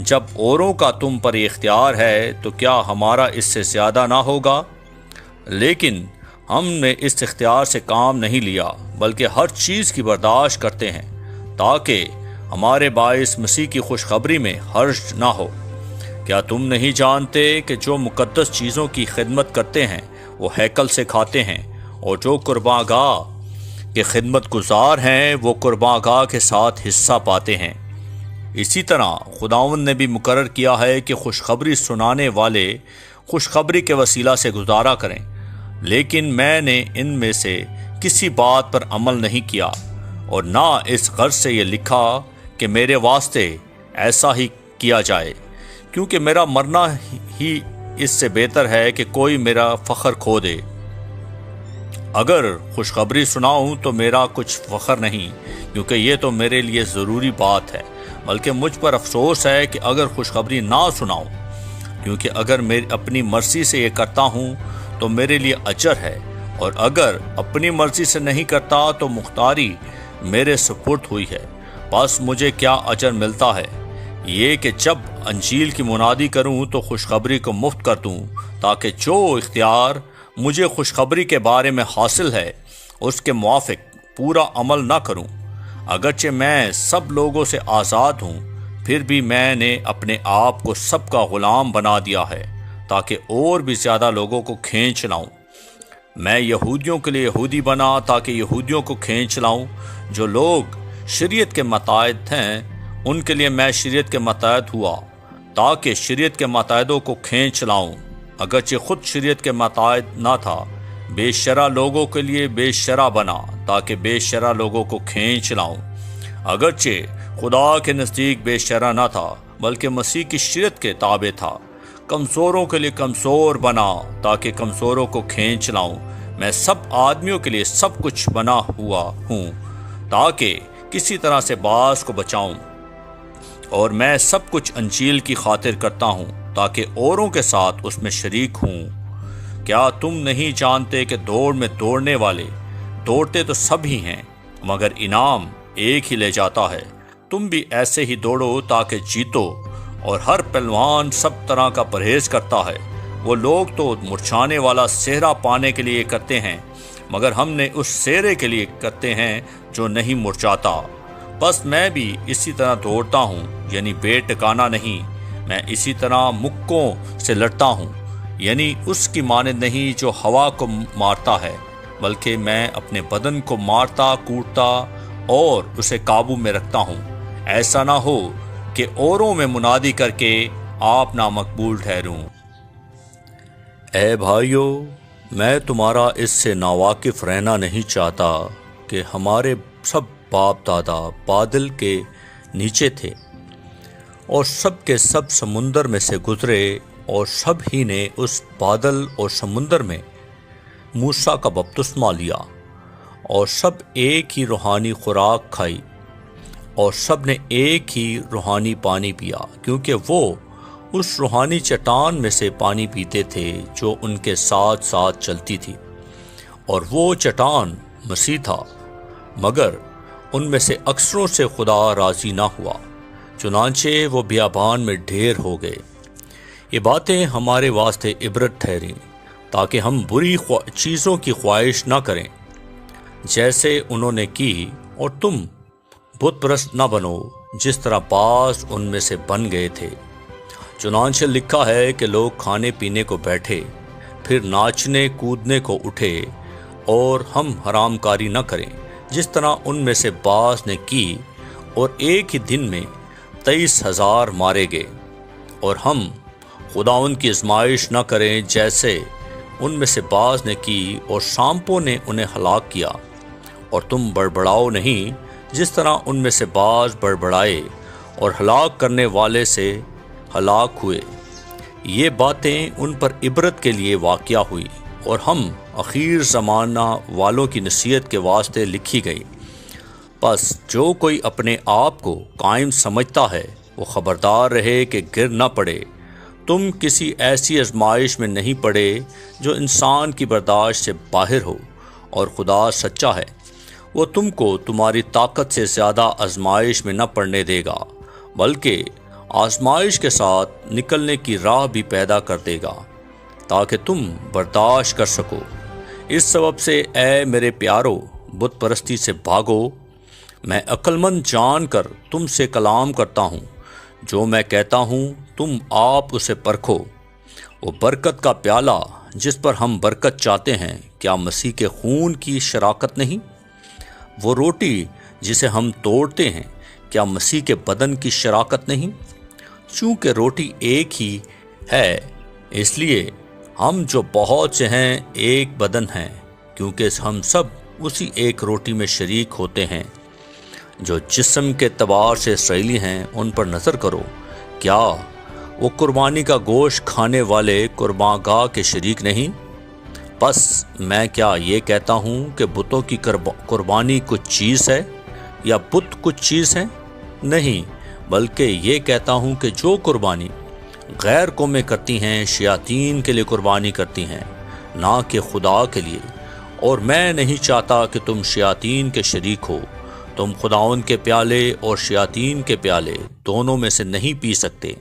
جب اوروں کا تم پر یہ اختیار ہے تو کیا ہمارا اس سے زیادہ نہ ہوگا؟ لیکن ہم نے اس اختیار سے کام نہیں لیا، بلکہ ہر چیز کی برداشت کرتے ہیں تاکہ ہمارے باعث مسیح کی خوشخبری میں حرج نہ ہو۔ کیا تم نہیں جانتے کہ جو مقدس چیزوں کی خدمت کرتے ہیں وہ ہیکل سے کھاتے ہیں، اور جو قربان گاہ کے خدمت گزار ہیں وہ قربان گاہ کے ساتھ حصہ پاتے ہیں؟ اسی طرح خداوند نے بھی مقرر کیا ہے کہ خوشخبری سنانے والے خوشخبری کے وسیلہ سے گزارا کریں، لیکن میں نے ان میں سے کسی بات پر عمل نہیں کیا، اور نہ اس غرض سے یہ لکھا کہ میرے واسطے ایسا ہی کیا جائے، کیونکہ میرا مرنا ہی اس سے بہتر ہے کہ کوئی میرا فخر کھو دے۔ اگر خوشخبری سناؤں تو میرا کچھ فخر نہیں، کیونکہ یہ تو میرے لیے ضروری بات ہے، بلکہ مجھ پر افسوس ہے کہ اگر خوشخبری نہ سناؤں، کیونکہ اگر میں اپنی مرضی سے یہ کرتا ہوں تو میرے لیے اجر ہے، اور اگر اپنی مرضی سے نہیں کرتا تو مختاری میرے سپرد ہوئی ہے۔ بس مجھے کیا اجر ملتا ہے؟ یہ کہ جب انجیل کی منادی کروں تو خوشخبری کو مفت کر دوں، تاکہ جو اختیار مجھے خوشخبری کے بارے میں حاصل ہے اس کے موافق پورا عمل نہ کروں۔ اگرچہ میں سب لوگوں سے آزاد ہوں، پھر بھی میں نے اپنے آپ کو سب کا غلام بنا دیا ہے تاکہ اور بھی زیادہ لوگوں کو کھینچ لاؤں۔ میں یہودیوں کے لیے یہودی بنا تاکہ یہودیوں کو کھینچ لاؤں۔ جو لوگ شریعت کے متحد ہیں ان کے لیے میں شریعت کے متحد ہوا تاکہ شریعت کے متحدوں کو کھینچ لاؤں۔ اگرچہ خود شریعت کے متحد نہ تھا، بے شرع لوگوں کے لیے بے شرع بنا تاکہ بے شرع لوگوں کو کھینچ لاؤں۔ اگرچہ خدا کے نزدیک بے شرع نہ تھا، بلکہ مسیح کی شریعت کے تابع تھا، کمزوروں کے لیے کمزور بنا تاکہ کمزوروں کو کھینچ لاؤں۔ میں سب آدمیوں کے لیے سب کچھ بنا ہوا ہوں تاکہ کسی طرح سے بعض کو بچاؤں، اور میں سب کچھ انجیل کی خاطر کرتا ہوں تاکہ اوروں کے ساتھ اس میں شریک ہوں۔ کیا تم نہیں جانتے کہ دوڑ میں دوڑنے والے دوڑتے تو سب ہی ہیں، مگر انعام ایک ہی لے جاتا ہے؟ تم بھی ایسے ہی دوڑو تاکہ جیتو، اور ہر پہلوان سب طرح کا پرہیز کرتا ہے۔ وہ لوگ تو مرچھانے والا صحرا پانے کے لیے کرتے ہیں، مگر ہم نے اس صحرے کے لیے کرتے ہیں جو نہیں مرچھاتا۔ بس میں بھی اسی طرح دوڑتا ہوں، یعنی بے ٹکانا نہیں۔ میں اسی طرح مکوں سے لڑتا ہوں، یعنی اس کی مانند نہیں جو ہوا کو مارتا ہے، بلکہ میں اپنے بدن کو مارتا کوٹتا اور اسے قابو میں رکھتا ہوں، ایسا نہ ہو کہ اوروں میں منادی کر کے آپ نامقبول ٹھہروں۔ اے بھائیو، میں تمہارا اس سے ناواقف رہنا نہیں چاہتا کہ ہمارے سب باپ دادا بادل کے نیچے تھے، اور سب کے سب سمندر میں سے گزرے، اور سب ہی نے اس بادل اور سمندر میں موسیٰ کا بپتسمہ لیا، اور سب ایک ہی روحانی خوراک کھائی، اور سب نے ایک ہی روحانی پانی پیا، کیونکہ وہ اس روحانی چٹان میں سے پانی پیتے تھے جو ان کے ساتھ ساتھ چلتی تھی، اور وہ چٹان مسیح تھا۔ مگر ان میں سے اکثروں سے خدا راضی نہ ہوا، چنانچہ وہ بیابان میں ڈھیر ہو گئے۔ یہ باتیں ہمارے واسطے عبرت ٹھہریں، تاکہ ہم بری چیزوں کی خواہش نہ کریں جیسے انہوں نے کی، اور تم بت پرست نہ بنو جس طرح بعض ان میں سے بن گئے تھے۔ چنانچہ لکھا ہے کہ لوگ کھانے پینے کو بیٹھے، پھر ناچنے کودنے کو اٹھے، اور ہم حرام کاری نہ کریں جس طرح ان میں سے بعض نے کی، اور ایک ہی دن میں 23,000 مارے گئے۔ اور ہم خداوند کی آزمائش نہ کریں جیسے ان میں سے بعض نے کی، اور سانپوں نے انہیں ہلاک کیا، اور تم بڑبڑاؤ نہیں جس طرح ان میں سے بعض بڑبڑائے اور ہلاک کرنے والے سے ہلاک ہوئے۔ یہ باتیں ان پر عبرت کے لیے واقعہ ہوئی، اور ہم اخیر زمانہ والوں کی نصیحت کے واسطے لکھی گئی۔ پس جو کوئی اپنے آپ کو قائم سمجھتا ہے وہ خبردار رہے کہ گر نہ پڑے۔ تم کسی ایسی آزمائش میں نہیں پڑے جو انسان کی برداشت سے باہر ہو، اور خدا سچا ہے، وہ تم کو تمہاری طاقت سے زیادہ آزمائش میں نہ پڑنے دے گا، بلکہ آزمائش کے ساتھ نکلنے کی راہ بھی پیدا کر دے گا تاکہ تم برداشت کر سکو۔ اس سبب سے اے میرے پیارو، بت پرستی سے بھاگو۔ میں عقل مند جان کر تم سے کلام کرتا ہوں، جو میں کہتا ہوں تم آپ اسے پرکھو۔ وہ برکت کا پیالہ جس پر ہم برکت چاہتے ہیں، کیا مسیح کے خون کی شراکت نہیں؟ وہ روٹی جسے ہم توڑتے ہیں، کیا مسیح کے بدن کی شراکت نہیں؟ چونکہ روٹی ایک ہی ہے، اس لیے ہم جو بہت سے ہیں ایک بدن ہیں، کیونکہ ہم سب اسی ایک روٹی میں شریک ہوتے ہیں۔ جو جسم کے اعتبار سے اسرائیلی ہیں ان پر نظر کرو، کیا وہ قربانی کا گوشت کھانے والے قربان گاہ کے شریک نہیں؟ بس میں کیا یہ کہتا ہوں کہ بتوں کی قربانی کچھ چیز ہے، یا بت کچھ چیز ہے؟ نہیں، بلکہ یہ کہتا ہوں کہ جو قربانی غیر قومیں کرتی ہیں شیاطین کے لیے قربانی کرتی ہیں، نہ کہ خدا کے لیے۔ اور میں نہیں چاہتا کہ تم شیاطین کے شریک ہو۔ تم خداوند کے پیالے اور شیاطین کے پیالے دونوں میں سے نہیں پی سکتے۔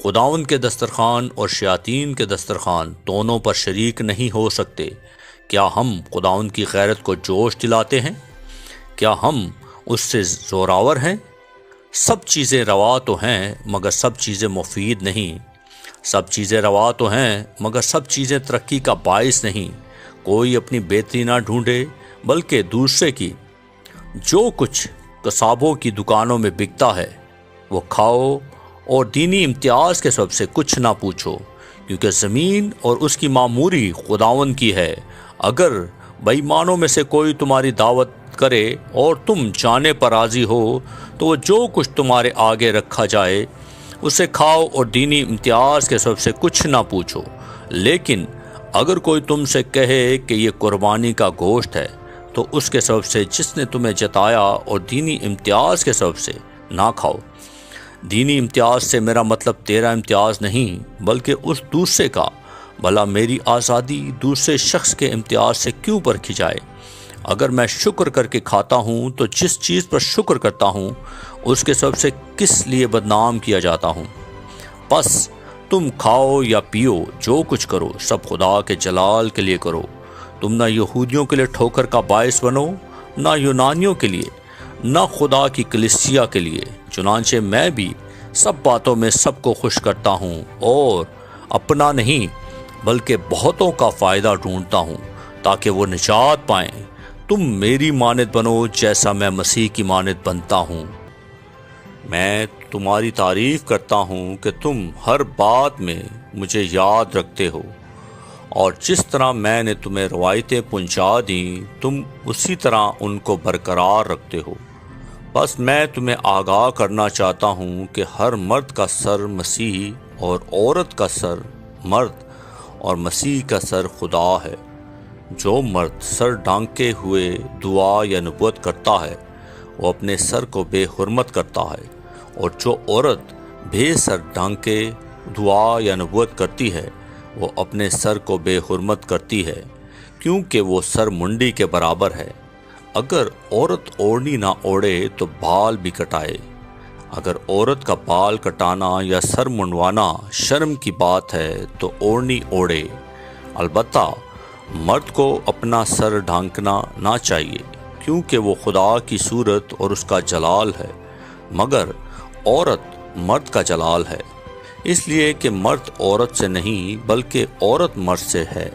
خداوند کے دسترخوان اور شیاطین کے دسترخوان دونوں پر شریک نہیں ہو سکتے۔ کیا ہم خداوند کی غیرت کو جوش دلاتے ہیں؟ کیا ہم اس سے زوراور ہیں؟ سب چیزیں روا تو ہیں مگر سب چیزیں مفید نہیں۔ سب چیزیں روا تو ہیں مگر سب چیزیں ترقی کا باعث نہیں۔ کوئی اپنی بہتری نہ ڈھونڈے بلکہ دوسرے کی۔ جو کچھ قصابوں کی دکانوں میں بکتا ہے وہ کھاؤ، اور دینی امتیاز کے سبب سے کچھ نہ پوچھو، کیونکہ زمین اور اس کی معموری خداوند کی ہے۔ اگر بے ایمانوں میں سے کوئی تمہاری دعوت کرے اور تم جانے پر راضی ہو، تو وہ جو کچھ تمہارے آگے رکھا جائے اسے کھاؤ، اور دینی امتیاز کے سبب سے کچھ نہ پوچھو۔ لیکن اگر کوئی تم سے کہے کہ یہ قربانی کا گوشت ہے، تو اس کے سبب سے جس نے تمہیں جتایا، اور دینی امتیاز کے سبب سے نہ کھاؤ۔ دینی امتیاز سے میرا مطلب تیرا امتیاز نہیں بلکہ اس دوسرے کا۔ بھلا میری آزادی دوسرے شخص کے امتیاز سے کیوں پرکھی جائے؟ اگر میں شکر کر کے کھاتا ہوں تو جس چیز پر شکر کرتا ہوں اس کے سبب سے کس لیے بدنام کیا جاتا ہوں؟ بس تم کھاؤ یا پیو، جو کچھ کرو سب خدا کے جلال کے لیے کرو۔ تم نہ یہودیوں کے لیے ٹھوکر کا باعث بنو، نہ یونانیوں کے لیے، نہ خدا کی کلیسیا کے لیے۔ چنانچہ میں بھی سب باتوں میں سب کو خوش کرتا ہوں، اور اپنا نہیں بلکہ بہتوں کا فائدہ ڈھونڈتا ہوں تاکہ وہ نجات پائیں۔ تم میری مانند بنو جیسا میں مسیح کی مانند بنتا ہوں۔ میں تمہاری تعریف کرتا ہوں کہ تم ہر بات میں مجھے یاد رکھتے ہو، اور جس طرح میں نے تمہیں روایتیں پہنچا دیں تم اسی طرح ان کو برقرار رکھتے ہو۔ بس میں تمہیں آگاہ کرنا چاہتا ہوں کہ ہر مرد کا سر مسیح، اور عورت کا سر مرد، اور مسیح کا سر خدا ہے۔ جو مرد سر ڈھانکے ہوئے دعا یا نبوت کرتا ہے وہ اپنے سر کو بے حرمت کرتا ہے، اور جو عورت بے سر ڈھانکے دعا یا نبوت کرتی ہے وہ اپنے سر کو بے حرمت کرتی ہے، کیونکہ وہ سر منڈی کے برابر ہے۔ اگر عورت اوڑھنی نہ اوڑھے تو بال بھی کٹائے۔ اگر عورت کا بال کٹانا یا سر منڈوانا شرم کی بات ہے تو اوڑھنی اوڑھے۔ البتہ مرد کو اپنا سر ڈھانکنا نہ چاہیے، کیونکہ وہ خدا کی صورت اور اس کا جلال ہے، مگر عورت مرد کا جلال ہے، اس لیے کہ مرد عورت سے نہیں بلکہ عورت مرد سے ہے،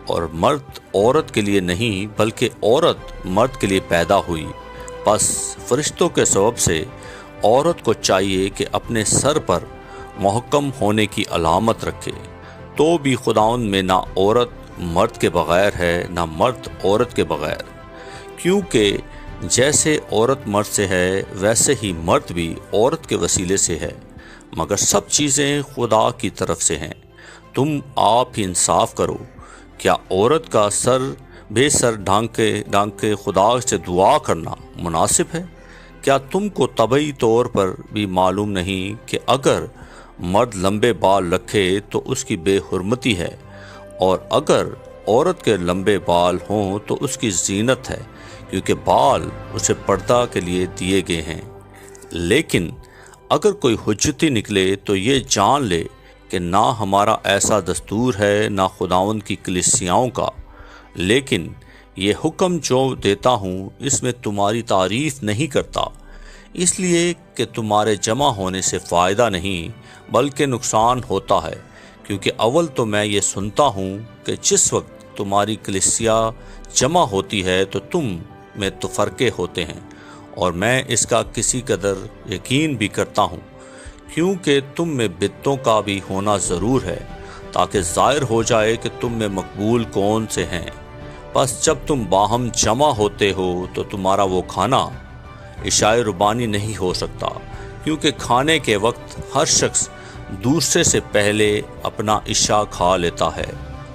اور مرد عورت کے لیے نہیں بلکہ عورت مرد کے لیے پیدا ہوئی۔ پس فرشتوں کے سبب سے عورت کو چاہیے کہ اپنے سر پر محکم ہونے کی علامت رکھے، تو بھی خداوند میں نہ عورت مرد کے بغیر ہے نہ مرد عورت کے بغیر، کیونکہ جیسے عورت مرد سے ہے ویسے ہی مرد بھی عورت کے وسیلے سے ہے، مگر سب چیزیں خدا کی طرف سے ہیں۔ تم آپ ہی انصاف کرو، کیا عورت کا بے سر ڈھانکے خدا سے دعا کرنا مناسب ہے؟ کیا تم کو طبعی طور پر بھی معلوم نہیں کہ اگر مرد لمبے بال رکھے تو اس کی بے حرمتی ہے، اور اگر عورت کے لمبے بال ہوں تو اس کی زینت ہے، کیونکہ بال اسے پردہ کے لیے دیے گئے ہیں۔ لیکن اگر کوئی حجتی نکلے تو یہ جان لے کہ نہ ہمارا ایسا دستور ہے نہ خداوند کی کلیسیاؤں کا، لیکن یہ حکم جو دیتا ہوں اس میں تمہاری تعریف نہیں کرتا، اس لیے کہ تمہارے جمع ہونے سے فائدہ نہیں بلکہ نقصان ہوتا ہے، کیونکہ اول تو میں یہ سنتا ہوں کہ جس وقت تمہاری کلیسیا جمع ہوتی ہے تو تم میں تفرقے ہوتے ہیں، اور میں اس کا کسی قدر یقین بھی کرتا ہوں، کیونکہ تم میں بدعتوں کا بھی ہونا ضرور ہے، تاکہ ظاہر ہو جائے کہ تم میں مقبول کون سے ہیں۔ بس جب تم باہم جمع ہوتے ہو تو تمہارا وہ کھانا عشاء ربانی نہیں ہو سکتا، کیونکہ کھانے کے وقت ہر شخص دوسرے سے پہلے اپنا عشاء کھا لیتا ہے،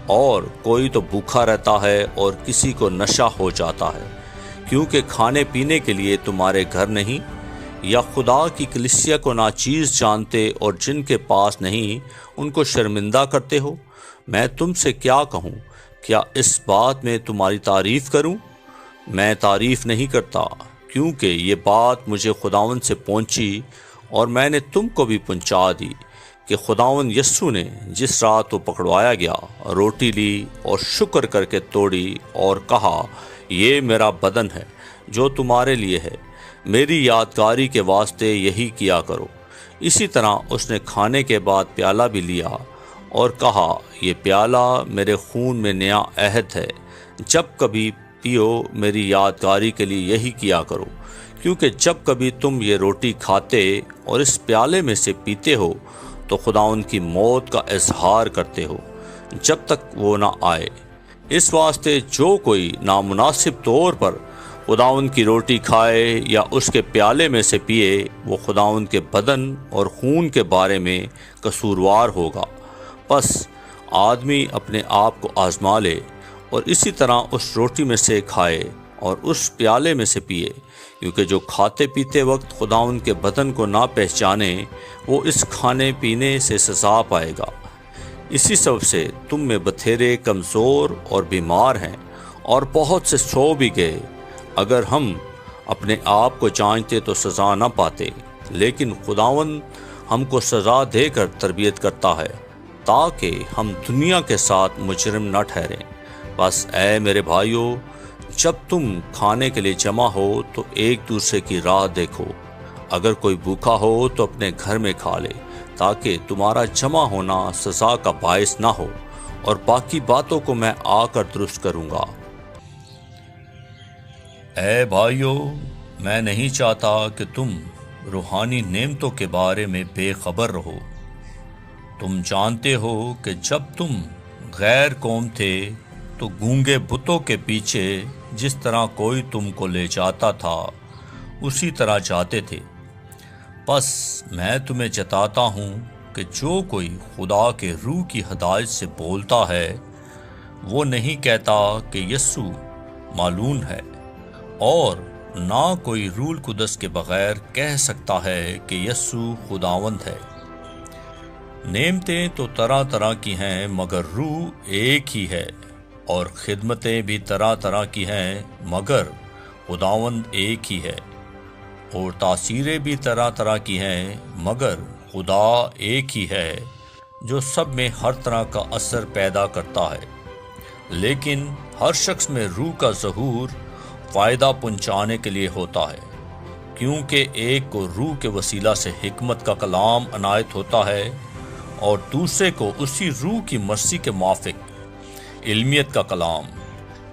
اور کوئی تو بھوکا رہتا ہے اور کسی کو نشہ ہو جاتا ہے، کیونکہ کھانے پینے کے لیے تمہارے گھر نہیں، یا خدا کی کلیسیا کو ناچیز جانتے اور جن کے پاس نہیں ان کو شرمندہ کرتے ہو۔ میں تم سے کیا کہوں؟ کیا اس بات میں تمہاری تعریف کروں؟ میں تعریف نہیں کرتا، کیونکہ یہ بات مجھے خداوند سے پہنچی اور میں نے تم کو بھی پہنچا دی کہ خداوند یسوع نے جس رات وہ پکڑوایا گیا روٹی لی اور شکر کر کے توڑی اور کہا، یہ میرا بدن ہے جو تمہارے لیے ہے، میری یادگاری کے واسطے یہی کیا کرو۔ اسی طرح اس نے کھانے کے بعد پیالہ بھی لیا اور کہا، یہ پیالہ میرے خون میں نیا عہد ہے، جب کبھی پیو میری یادگاری کے لیے یہی کیا کرو، کیونکہ جب کبھی تم یہ روٹی کھاتے اور اس پیالے میں سے پیتے ہو تو خداوند کی موت کا اظہار کرتے ہو جب تک وہ نہ آئے۔ اس واسطے جو کوئی نامناسب طور پر خداوند کی روٹی کھائے یا اس کے پیالے میں سے پیے، وہ خداوند کے بدن اور خون کے بارے میں قصوروار ہوگا۔ پس آدمی اپنے آپ کو آزما لے اور اسی طرح اس روٹی میں سے کھائے اور اس پیالے میں سے پیے، کیونکہ جو کھاتے پیتے وقت خداوند کے بدن کو نہ پہچانے وہ اس کھانے پینے سے سزا پائے گا۔ اسی سبب سے تم میں بتھیرے کمزور اور بیمار ہیں اور بہت سے سو بھی گئے۔ اگر ہم اپنے آپ کو جانتے تو سزا نہ پاتے، لیکن خداوند ہم کو سزا دے کر تربیت کرتا ہے تاکہ ہم دنیا کے ساتھ مجرم نہ ٹھہریں۔ بس اے میرے بھائیو، جب تم کھانے کے لیے جمع ہو تو ایک دوسرے کی راہ دیکھو۔ اگر کوئی بھوکا ہو تو اپنے گھر میں کھا لے، تاکہ تمہارا جمع ہونا سزا کا باعث نہ ہو، اور باقی باتوں کو میں آ کر درست کروں گا۔ اے بھائیو، میں نہیں چاہتا کہ تم روحانی نعمتوں کے بارے میں بے خبر رہو۔ تم جانتے ہو کہ جب تم غیر قوم تھے تو گونگے بتوں کے پیچھے جس طرح کوئی تم کو لے جاتا تھا اسی طرح جاتے تھے۔ پس میں تمہیں جتاتا ہوں کہ جو کوئی خدا کے روح کی ہدایت سے بولتا ہے وہ نہیں کہتا کہ یسوع معلوم ہے، اور نہ کوئی روح القدس کے بغیر کہہ سکتا ہے کہ یسوع خداوند ہے۔ نعمتیں تو طرح طرح کی ہیں مگر روح ایک ہی ہے، اور خدمتیں بھی طرح طرح کی ہیں مگر خداوند ایک ہی ہے، اور تاثیریں بھی طرح طرح کی ہیں مگر خدا ایک ہی ہے جو سب میں ہر طرح کا اثر پیدا کرتا ہے۔ لیکن ہر شخص میں روح کا ظہور فائدہ پہنچانے کے لیے ہوتا ہے، کیونکہ ایک کو روح کے وسیلہ سے حکمت کا کلام عنایت ہوتا ہے اور دوسرے کو اسی روح کی مرضی کے موافق علمیت کا کلام،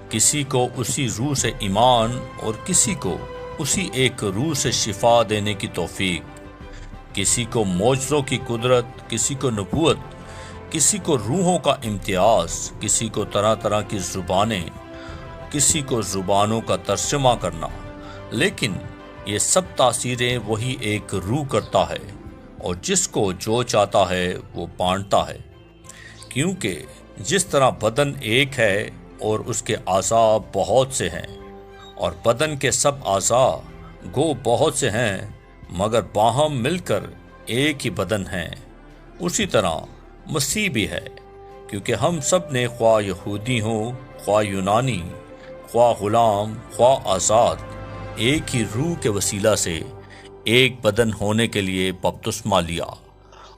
کسی کو اسی روح سے ایمان اور کسی کو اسی ایک روح سے شفا دینے کی توفیق، کسی کو معجزوں کی قدرت، کسی کو نبوت، کسی کو روحوں کا امتیاز، کسی کو طرح طرح کی زبانیں، کسی کو زبانوں کا ترجمہ کرنا، لیکن یہ سب تاثیریں وہی ایک روح کرتا ہے اور جس کو جو چاہتا ہے وہ بانٹتا ہے، کیونکہ جس طرح بدن ایک ہے اور اس کے اعضاء بہت سے ہیں، اور بدن کے سب اعضاء گو بہت سے ہیں مگر باہم مل کر ایک ہی بدن ہیں، اسی طرح مسیح بھی ہے، کیونکہ ہم سب نے خواہ یہودی ہوں خواہ یونانی، خواہ غلام خواہ آزاد، ایک ہی روح کے وسیلہ سے ایک بدن ہونے کے لیے بپتسمہ لیا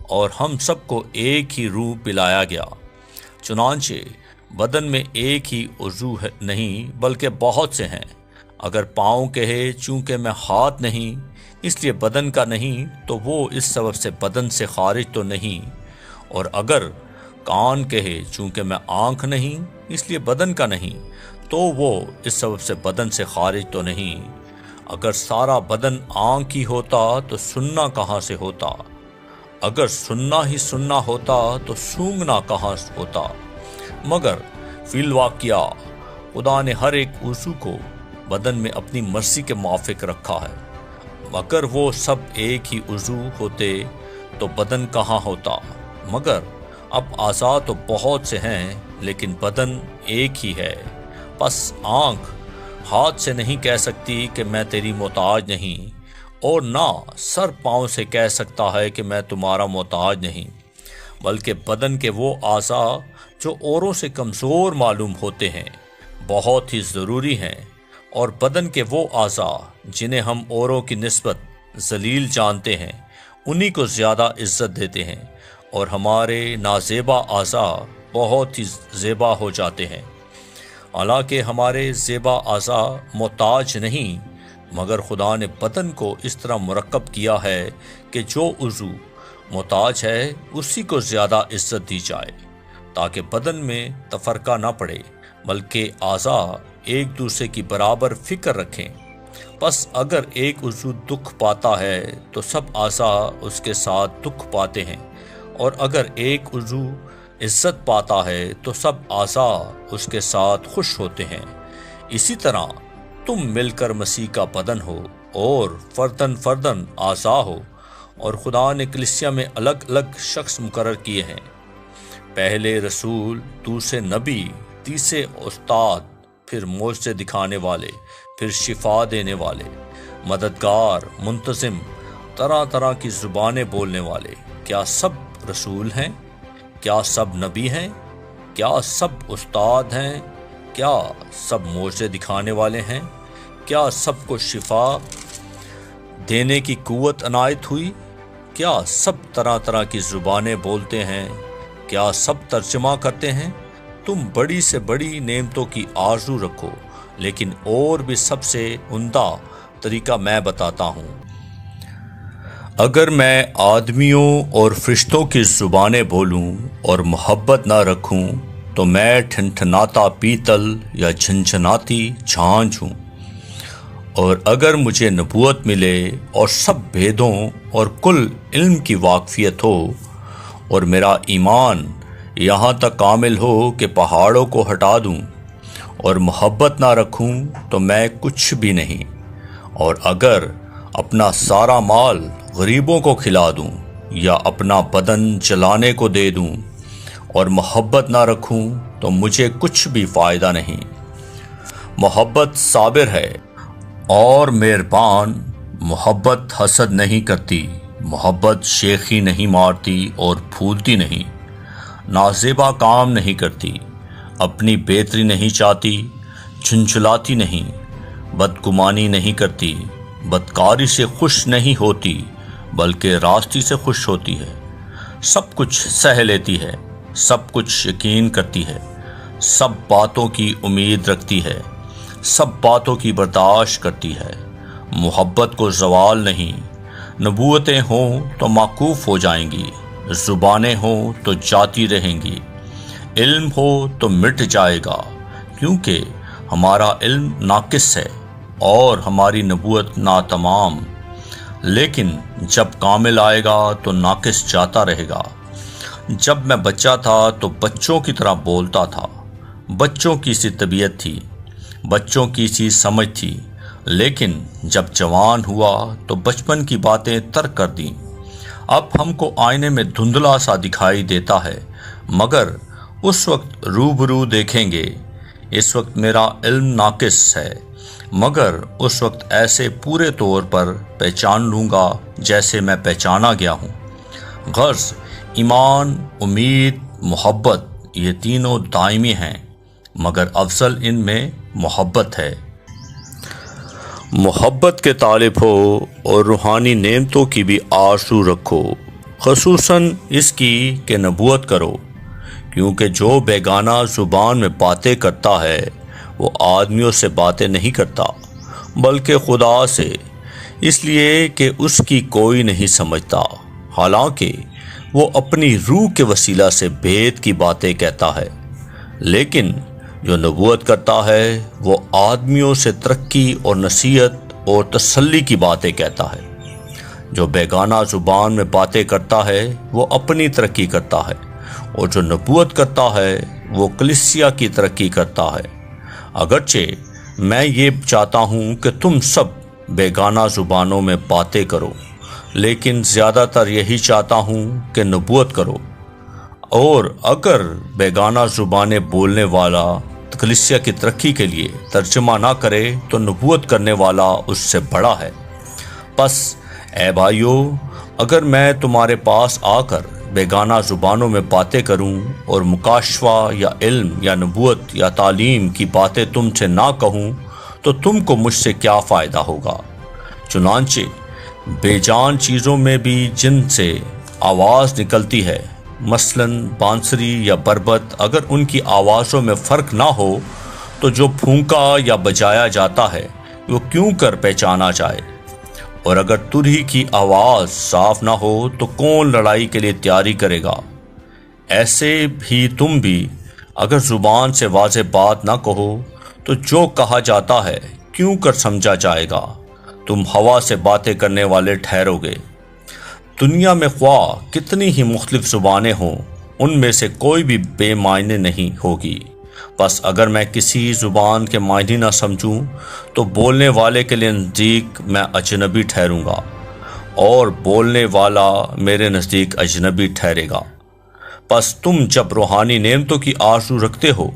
اور ہم سب کو ایک ہی روح پلایا گیا۔ چنانچہ بدن میں ایک ہی عضو نہیں بلکہ بہت سے ہیں۔ اگر پاؤں کہے چونکہ میں ہاتھ نہیں اس لیے بدن کا نہیں تو وہ اس سبب سے بدن سے خارج تو نہیں، اور اگر کان کہے چونکہ میں آنکھ نہیں اس لیے بدن کا نہیں تو وہ اس سبب سے بدن سے خارج تو نہیں۔ اگر سارا بدن آنکھ ہی ہوتا تو سننا کہاں سے ہوتا؟ اگر سننا ہی سننا ہوتا تو سونگنا کہاں ہوتا؟ مگر فی الواقعہ خدا نے ہر ایک عضو کو بدن میں اپنی مرضی کے موافق رکھا ہے۔ اگر وہ سب ایک ہی عضو ہوتے تو بدن کہاں ہوتا؟ مگر اب اعضاء تو بہت سے ہیں لیکن بدن ایک ہی ہے۔ پس آنکھ ہاتھ سے نہیں کہہ سکتی کہ میں تیری محتاج نہیں، اور نہ سر پاؤں سے کہہ سکتا ہے کہ میں تمہارا محتاج نہیں، بلکہ بدن کے وہ اعضاء جو اوروں سے کمزور معلوم ہوتے ہیں بہت ہی ضروری ہیں، اور بدن کے وہ اعضاء جنہیں ہم اوروں کی نسبت ذلیل جانتے ہیں انہی کو زیادہ عزت دیتے ہیں، اور ہمارے نازیبا اعضاء بہت ہی زیبا ہو جاتے ہیں۔ حالانکہ ہمارے زیبا اعضاء محتاج نہیں، مگر خدا نے بدن کو اس طرح مرکب کیا ہے کہ جو عضو محتاج ہے اسی کو زیادہ عزت دی جائے، تاکہ بدن میں تفرقہ نہ پڑے بلکہ اعضاء ایک دوسرے کی برابر فکر رکھیں۔ پس اگر ایک عضو دکھ پاتا ہے تو سب اعضاء اس کے ساتھ دکھ پاتے ہیں، اور اگر ایک عضو عزت پاتا ہے تو سب اعضاء اس کے ساتھ خوش ہوتے ہیں۔ اسی طرح تم مل کر مسیح کا بدن ہو اور فردن فردن اعضاء ہو، اور خدا نے کلیسیا میں الگ الگ شخص مقرر کیے ہیں، پہلے رسول، دوسرے نبی، تیسرے استاد، پھر معجزے دکھانے والے، پھر شفا دینے والے، مددگار، منتظم، طرح طرح کی زبانیں بولنے والے۔ کیا سب رسول ہیں؟ کیا سب نبی ہیں؟ کیا سب استاد ہیں؟ کیا سب معجزے دکھانے والے ہیں؟ کیا سب کو شفا دینے کی قوت عنایت ہوئی؟ کیا سب طرح طرح کی زبانیں بولتے ہیں؟ کیا سب ترجمہ کرتے ہیں؟ تم بڑی سے بڑی نعمتوں کی آرزو رکھو، لیکن اور بھی سب سے عمدہ طریقہ میں بتاتا ہوں۔ اگر میں آدمیوں اور فرشتوں کی زبانیں بولوں اور محبت نہ رکھوں تو میں ٹھنٹھناتا پیتل یا جھنجھناتی جھانجھ ہوں، اور اگر مجھے نبوت ملے اور سب بھیدوں اور کل علم کی واقفیت ہو، اور میرا ایمان یہاں تک کامل ہو کہ پہاڑوں کو ہٹا دوں، اور محبت نہ رکھوں تو میں کچھ بھی نہیں، اور اگر اپنا سارا مال غریبوں کو کھلا دوں یا اپنا بدن جلانے کو دے دوں اور محبت نہ رکھوں تو مجھے کچھ بھی فائدہ نہیں۔ محبت صابر ہے اور مہربان، محبت حسد نہیں کرتی، محبت شیخی نہیں مارتی اور پھولتی نہیں، نازیبا کام نہیں کرتی، اپنی بہتری نہیں چاہتی، جھنجھلاتی نہیں، بدگمانی نہیں کرتی، بدکاری سے خوش نہیں ہوتی بلکہ راستی سے خوش ہوتی ہے، سب کچھ سہ لیتی ہے، سب کچھ یقین کرتی ہے، سب باتوں کی امید رکھتی ہے، سب باتوں کی برداشت کرتی ہے، محبت کو زوال نہیں۔ نبوتیں ہوں تو موقوف ہو جائیں گی، زبانیں ہوں تو جاتی رہیں گی، علم ہو تو مٹ جائے گا، کیونکہ ہمارا علم ناقص ہے اور ہماری نبوت ناتمام، لیکن جب کامل آئے گا تو ناقص جاتا رہے گا۔ جب میں بچہ تھا تو بچوں کی طرح بولتا تھا، بچوں کی سی طبیعت تھی، بچوں کی سی سمجھ تھی، لیکن جب جوان ہوا تو بچپن کی باتیں ترک کر دیں۔ اب ہم کو آئینے میں دھندلا سا دکھائی دیتا ہے، مگر اس وقت روبرو دیکھیں گے۔ اس وقت میرا علم ناقص ہے، مگر اس وقت ایسے پورے طور پر پہچان لوں گا جیسے میں پہچانا گیا ہوں۔ غرض ایمان، امید، محبت یہ تینوں دائمی ہیں، مگر افضل ان میں محبت ہے۔ محبت کے طالب ہو اور روحانی نعمتوں کی بھی آرزو رکھو، خصوصاً اس کی کہ نبوت کرو، کیونکہ جو بیگانہ زبان میں باتیں کرتا ہے وہ آدمیوں سے باتیں نہیں کرتا بلکہ خدا سے، اس لیے کہ اس کی کوئی نہیں سمجھتا، حالانکہ وہ اپنی روح کے وسیلہ سے بھید کی باتیں کہتا ہے۔ لیکن جو نبوت کرتا ہے وہ آدمیوں سے ترقی اور نصیحت اور تسلی کی باتیں کہتا ہے۔ جو بیگانہ زبان میں باتیں کرتا ہے وہ اپنی ترقی کرتا ہے، اور جو نبوت کرتا ہے وہ کلیسیا کی ترقی کرتا ہے۔ اگرچہ میں یہ چاہتا ہوں کہ تم سب بیگانہ زبانوں میں باتیں کرو، لیکن زیادہ تر یہی چاہتا ہوں کہ نبوت کرو، اور اگر بیگانہ زبانیں بولنے والا کلیسیا کی ترقی کے لیے ترجمہ نہ کرے تو نبوت کرنے والا اس سے بڑا ہے۔ پس اے بھائیو، اگر میں تمہارے پاس آ کر بیگانہ زبانوں میں باتیں کروں اور مکاشفہ یا علم یا نبوت یا تعلیم کی باتیں تم سے نہ کہوں تو تم کو مجھ سے کیا فائدہ ہوگا؟ چنانچہ بے جان چیزوں میں بھی جن سے آواز نکلتی ہے، مثلاً بانسری یا بربط، اگر ان کی آوازوں میں فرق نہ ہو تو جو پھونکا یا بجایا جاتا ہے وہ کیوں کر پہچانا جائے؟ اور اگر ترہی کی آواز صاف نہ ہو تو کون لڑائی کے لیے تیاری کرے گا؟ ایسے بھی تم بھی اگر زبان سے واضح بات نہ کہو تو جو کہا جاتا ہے کیوں کر سمجھا جائے گا؟ تم ہوا سے باتیں کرنے والے ٹھہرو گے۔ دنیا میں خواہ کتنی ہی مختلف زبانیں ہوں، ان میں سے کوئی بھی بے معنی نہیں ہوگی۔ بس اگر میں کسی زبان کے معنی نہ سمجھوں تو بولنے والے کے لیے نزدیک میں اجنبی ٹھہروں گا، اور بولنے والا میرے نزدیک اجنبی ٹھہرے گا۔ پس تم جب روحانی نعمتوں کی آرزو رکھتے ہو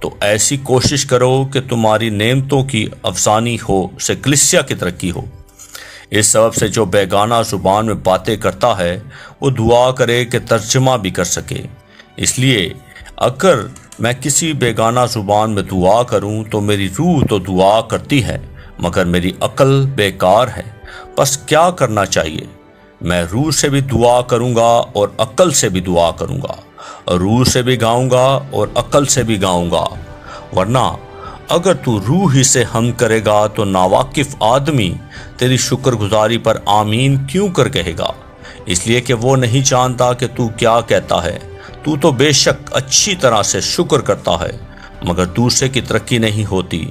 تو ایسی کوشش کرو کہ تمہاری نعمتوں کی افزانی ہو سے کلیسیا کی ترقی ہو۔ اس سبب سے جو بیگانہ زبان میں باتیں کرتا ہے وہ دعا کرے کہ ترجمہ بھی کر سکے۔ اس لیے اگر میں کسی بیگانہ زبان میں دعا کروں تو میری روح تو دعا کرتی ہے مگر میری عقل بیکار ہے۔ پس کیا کرنا چاہیے؟ میں روح سے بھی دعا کروں گا اور عقل سے بھی دعا کروں گا، روح سے بھی گاؤں گا اور عقل سے بھی گاؤں گا۔ ورنہ اگر تو روح ہی سے حمد کرے گا تو ناواقف آدمی تیری شکر گزاری پر آمین کیوں کر کہے گا؟ اس لیے کہ وہ نہیں جانتا کہ تو کیا کہتا ہے۔ تو بے شک اچھی طرح سے شکر کرتا ہے مگر دوسرے کی ترقی نہیں ہوتی۔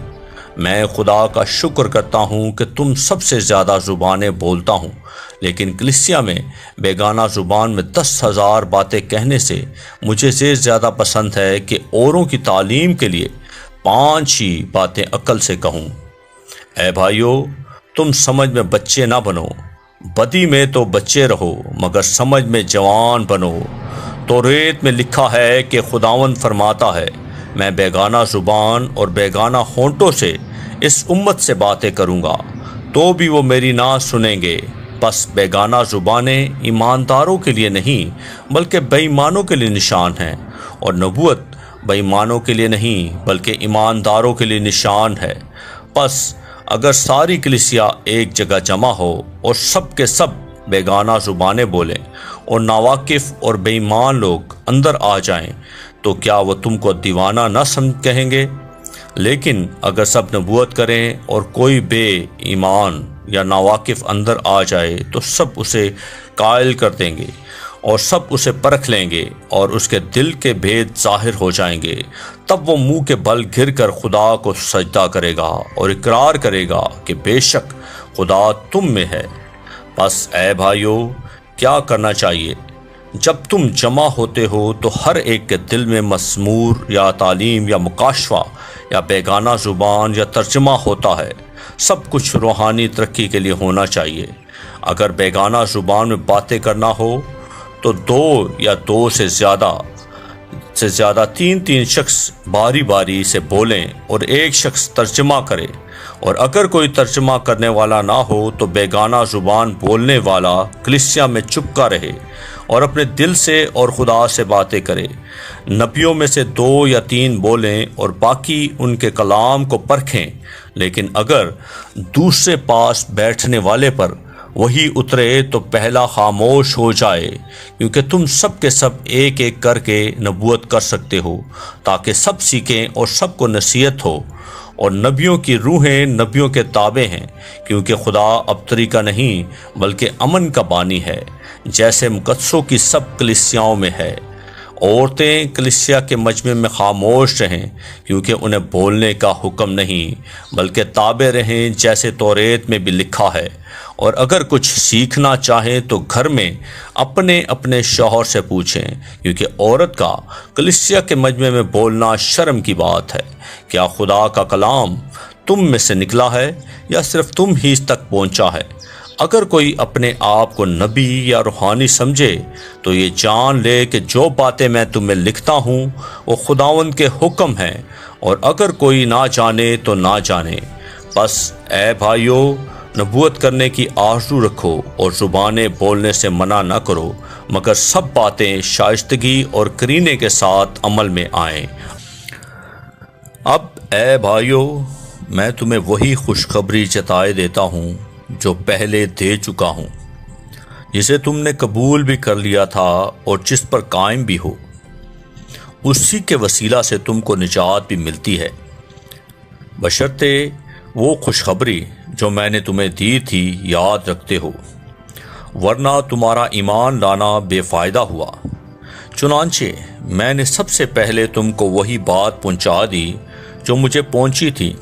میں خدا کا شکر کرتا ہوں کہ تم سب سے زیادہ زبانیں بولتا ہوں، لیکن کلیسیا میں بیگانہ زبان میں 10,000 باتیں کہنے سے مجھے زیادہ پسند ہے کہ اوروں کی تعلیم کے لیے 5 ہی باتیں عقل سے کہوں۔ اے بھائیو، تم سمجھ میں بچے نہ بنو، بدی میں تو بچے رہو مگر سمجھ میں جوان بنو۔ توریت میں لکھا ہے کہ خداوند فرماتا ہے، میں بیگانہ زبان اور بیگانہ ہونٹوں سے اس امت سے باتیں کروں گا تو بھی وہ میری نہ سنیں گے۔ پس بیگانہ زبانیں ایمانداروں کے لیے نہیں بلکہ بے ایمانوں کے لیے نشان ہیں، اور نبوت بے ایمانوں کے لیے نہیں بلکہ ایمانداروں کے لیے نشان ہے۔ پس اگر ساری کلیسیا ایک جگہ جمع ہو اور سب کے سب بیگانہ زبانیں بولیں اور ناواقف اور بے ایمان لوگ اندر آ جائیں تو کیا وہ تم کو دیوانہ نہ کہیں گے؟ لیکن اگر سب نبوت کریں اور کوئی بے ایمان یا ناواقف اندر آ جائے تو سب اسے قائل کر دیں گے اور سب اسے پرکھ لیں گے اور اس کے دل کے بھید ظاہر ہو جائیں گے۔ تب وہ منہ کے بل گر کر خدا کو سجدہ کرے گا اور اقرار کرے گا کہ بے شک خدا تم میں ہے۔ بس اے بھائیو، کیا کرنا چاہیے؟ جب تم جمع ہوتے ہو تو ہر ایک کے دل میں مزمور یا تعلیم یا مکاشفہ یا بیگانہ زبان یا ترجمہ ہوتا ہے۔ سب کچھ روحانی ترقی کے لیے ہونا چاہیے۔ اگر بیگانہ زبان میں باتیں کرنا ہو تو دو یا دو سے زیادہ تین شخص باری باری سے بولیں اور ایک شخص ترجمہ کرے، اور اگر کوئی ترجمہ کرنے والا نہ ہو تو بیگانہ زبان بولنے والا کلیسیا میں چپکا رہے اور اپنے دل سے اور خدا سے باتیں کرے۔ نبیوں میں سے 2 یا 3 بولیں اور باقی ان کے کلام کو پرکھیں، لیکن اگر دوسرے پاس بیٹھنے والے پر وہی اترے تو پہلا خاموش ہو جائے، کیونکہ تم سب کے سب ایک ایک کر کے نبوت کر سکتے ہو، تاکہ سب سیکھیں اور سب کو نصیحت ہو۔ اور نبیوں کی روحیں نبیوں کے تابع ہیں، کیونکہ خدا ابتری کا نہیں بلکہ امن کا بانی ہے، جیسے مقدسوں کی سب کلیسیاؤں میں ہے۔ عورتیں کلیسیا کے مجمع میں خاموش رہیں، کیونکہ انہیں بولنے کا حکم نہیں بلکہ تابع رہیں، جیسے توریت میں بھی لکھا ہے۔ اور اگر کچھ سیکھنا چاہیں تو گھر میں اپنے اپنے شوہر سے پوچھیں، کیونکہ عورت کا کلیسیا کے مجمع میں بولنا شرم کی بات ہے۔ کیا خدا کا کلام تم میں سے نکلا ہے یا صرف تم ہی تک پہنچا ہے؟ اگر کوئی اپنے آپ کو نبی یا روحانی سمجھے تو یہ جان لے کہ جو باتیں میں تمہیں لکھتا ہوں وہ خداوند کے حکم ہیں، اور اگر کوئی نہ جانے تو نہ جانے۔ بس اے بھائیو، نبوت کرنے کی آرزو رکھو اور زبانیں بولنے سے منع نہ کرو، مگر سب باتیں شائستگی اور کرینے کے ساتھ عمل میں آئیں۔ اب اے بھائیو، میں تمہیں وہی خوشخبری جتائے دیتا ہوں جو پہلے دے چکا ہوں، جسے تم نے قبول بھی کر لیا تھا اور جس پر قائم بھی ہو۔ اسی کے وسیلہ سے تم کو نجات بھی ملتی ہے، بشرطے وہ خوشخبری جو میں نے تمہیں دی تھی یاد رکھتے ہو، ورنہ تمہارا ایمان لانا بے فائدہ ہوا۔ چنانچہ میں نے سب سے پہلے تم کو وہی بات پہنچا دی جو مجھے پہنچی تھی،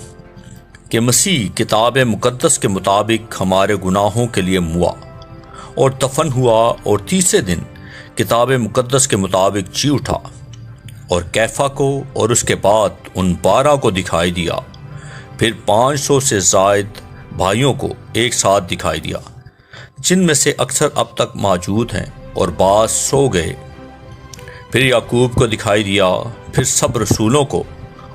کہ مسیح کتاب مقدس کے مطابق ہمارے گناہوں کے لیے موا اور دفن ہوا، اور تیسرے دن کتاب مقدس کے مطابق جی اٹھا، اور کیفا کو اور اس کے بعد ان 12 کو دکھائی دیا، پھر 500 سے زائد بھائیوں کو ایک ساتھ دکھائی دیا، جن میں سے اکثر اب تک موجود ہیں اور بعض سو گئے۔ پھر یعقوب کو دکھائی دیا، پھر سب رسولوں کو،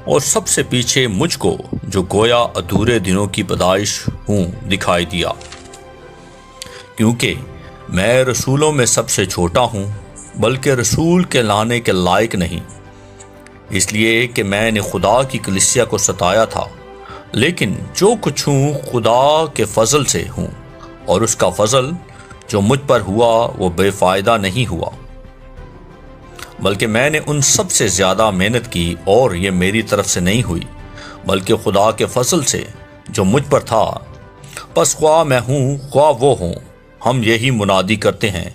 اور سب سے پیچھے مجھ کو جو گویا ادھورے دنوں کی پیدائش ہوں دکھائی دیا، کیونکہ میں رسولوں میں سب سے چھوٹا ہوں، بلکہ رسول کے لانے کے لائق نہیں، اس لیے کہ میں نے خدا کی کلیسیا کو ستایا تھا۔ لیکن جو کچھ ہوں خدا کے فضل سے ہوں، اور اس کا فضل جو مجھ پر ہوا وہ بے فائدہ نہیں ہوا، بلکہ میں نے ان سب سے زیادہ محنت کی، اور یہ میری طرف سے نہیں ہوئی بلکہ خدا کے فضل سے جو مجھ پر تھا۔ پس خواہ میں ہوں خواہ وہ ہوں، ہم یہی منادی کرتے ہیں،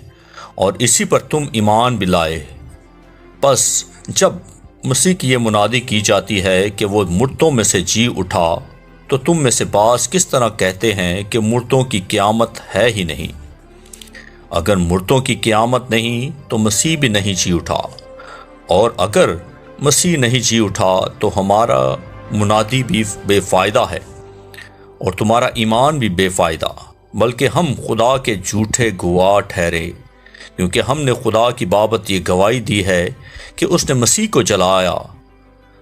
اور اسی پر تم ایمان بھی لائے۔ پس جب مسیح کی یہ منادی کی جاتی ہے کہ وہ مردوں میں سے جی اٹھا، تو تم میں سے بعض کس طرح کہتے ہیں کہ مردوں کی قیامت ہے ہی نہیں؟ اگر مردوں کی قیامت نہیں تو مسیح بھی نہیں جی اٹھا، اور اگر مسیح نہیں جی اٹھا تو ہمارا منادی بھی بے فائدہ ہے اور تمہارا ایمان بھی بے فائدہ، بلکہ ہم خدا کے جھوٹے گواہ ٹھہرے، کیونکہ ہم نے خدا کی بابت یہ گواہی دی ہے کہ اس نے مسیح کو جلایا،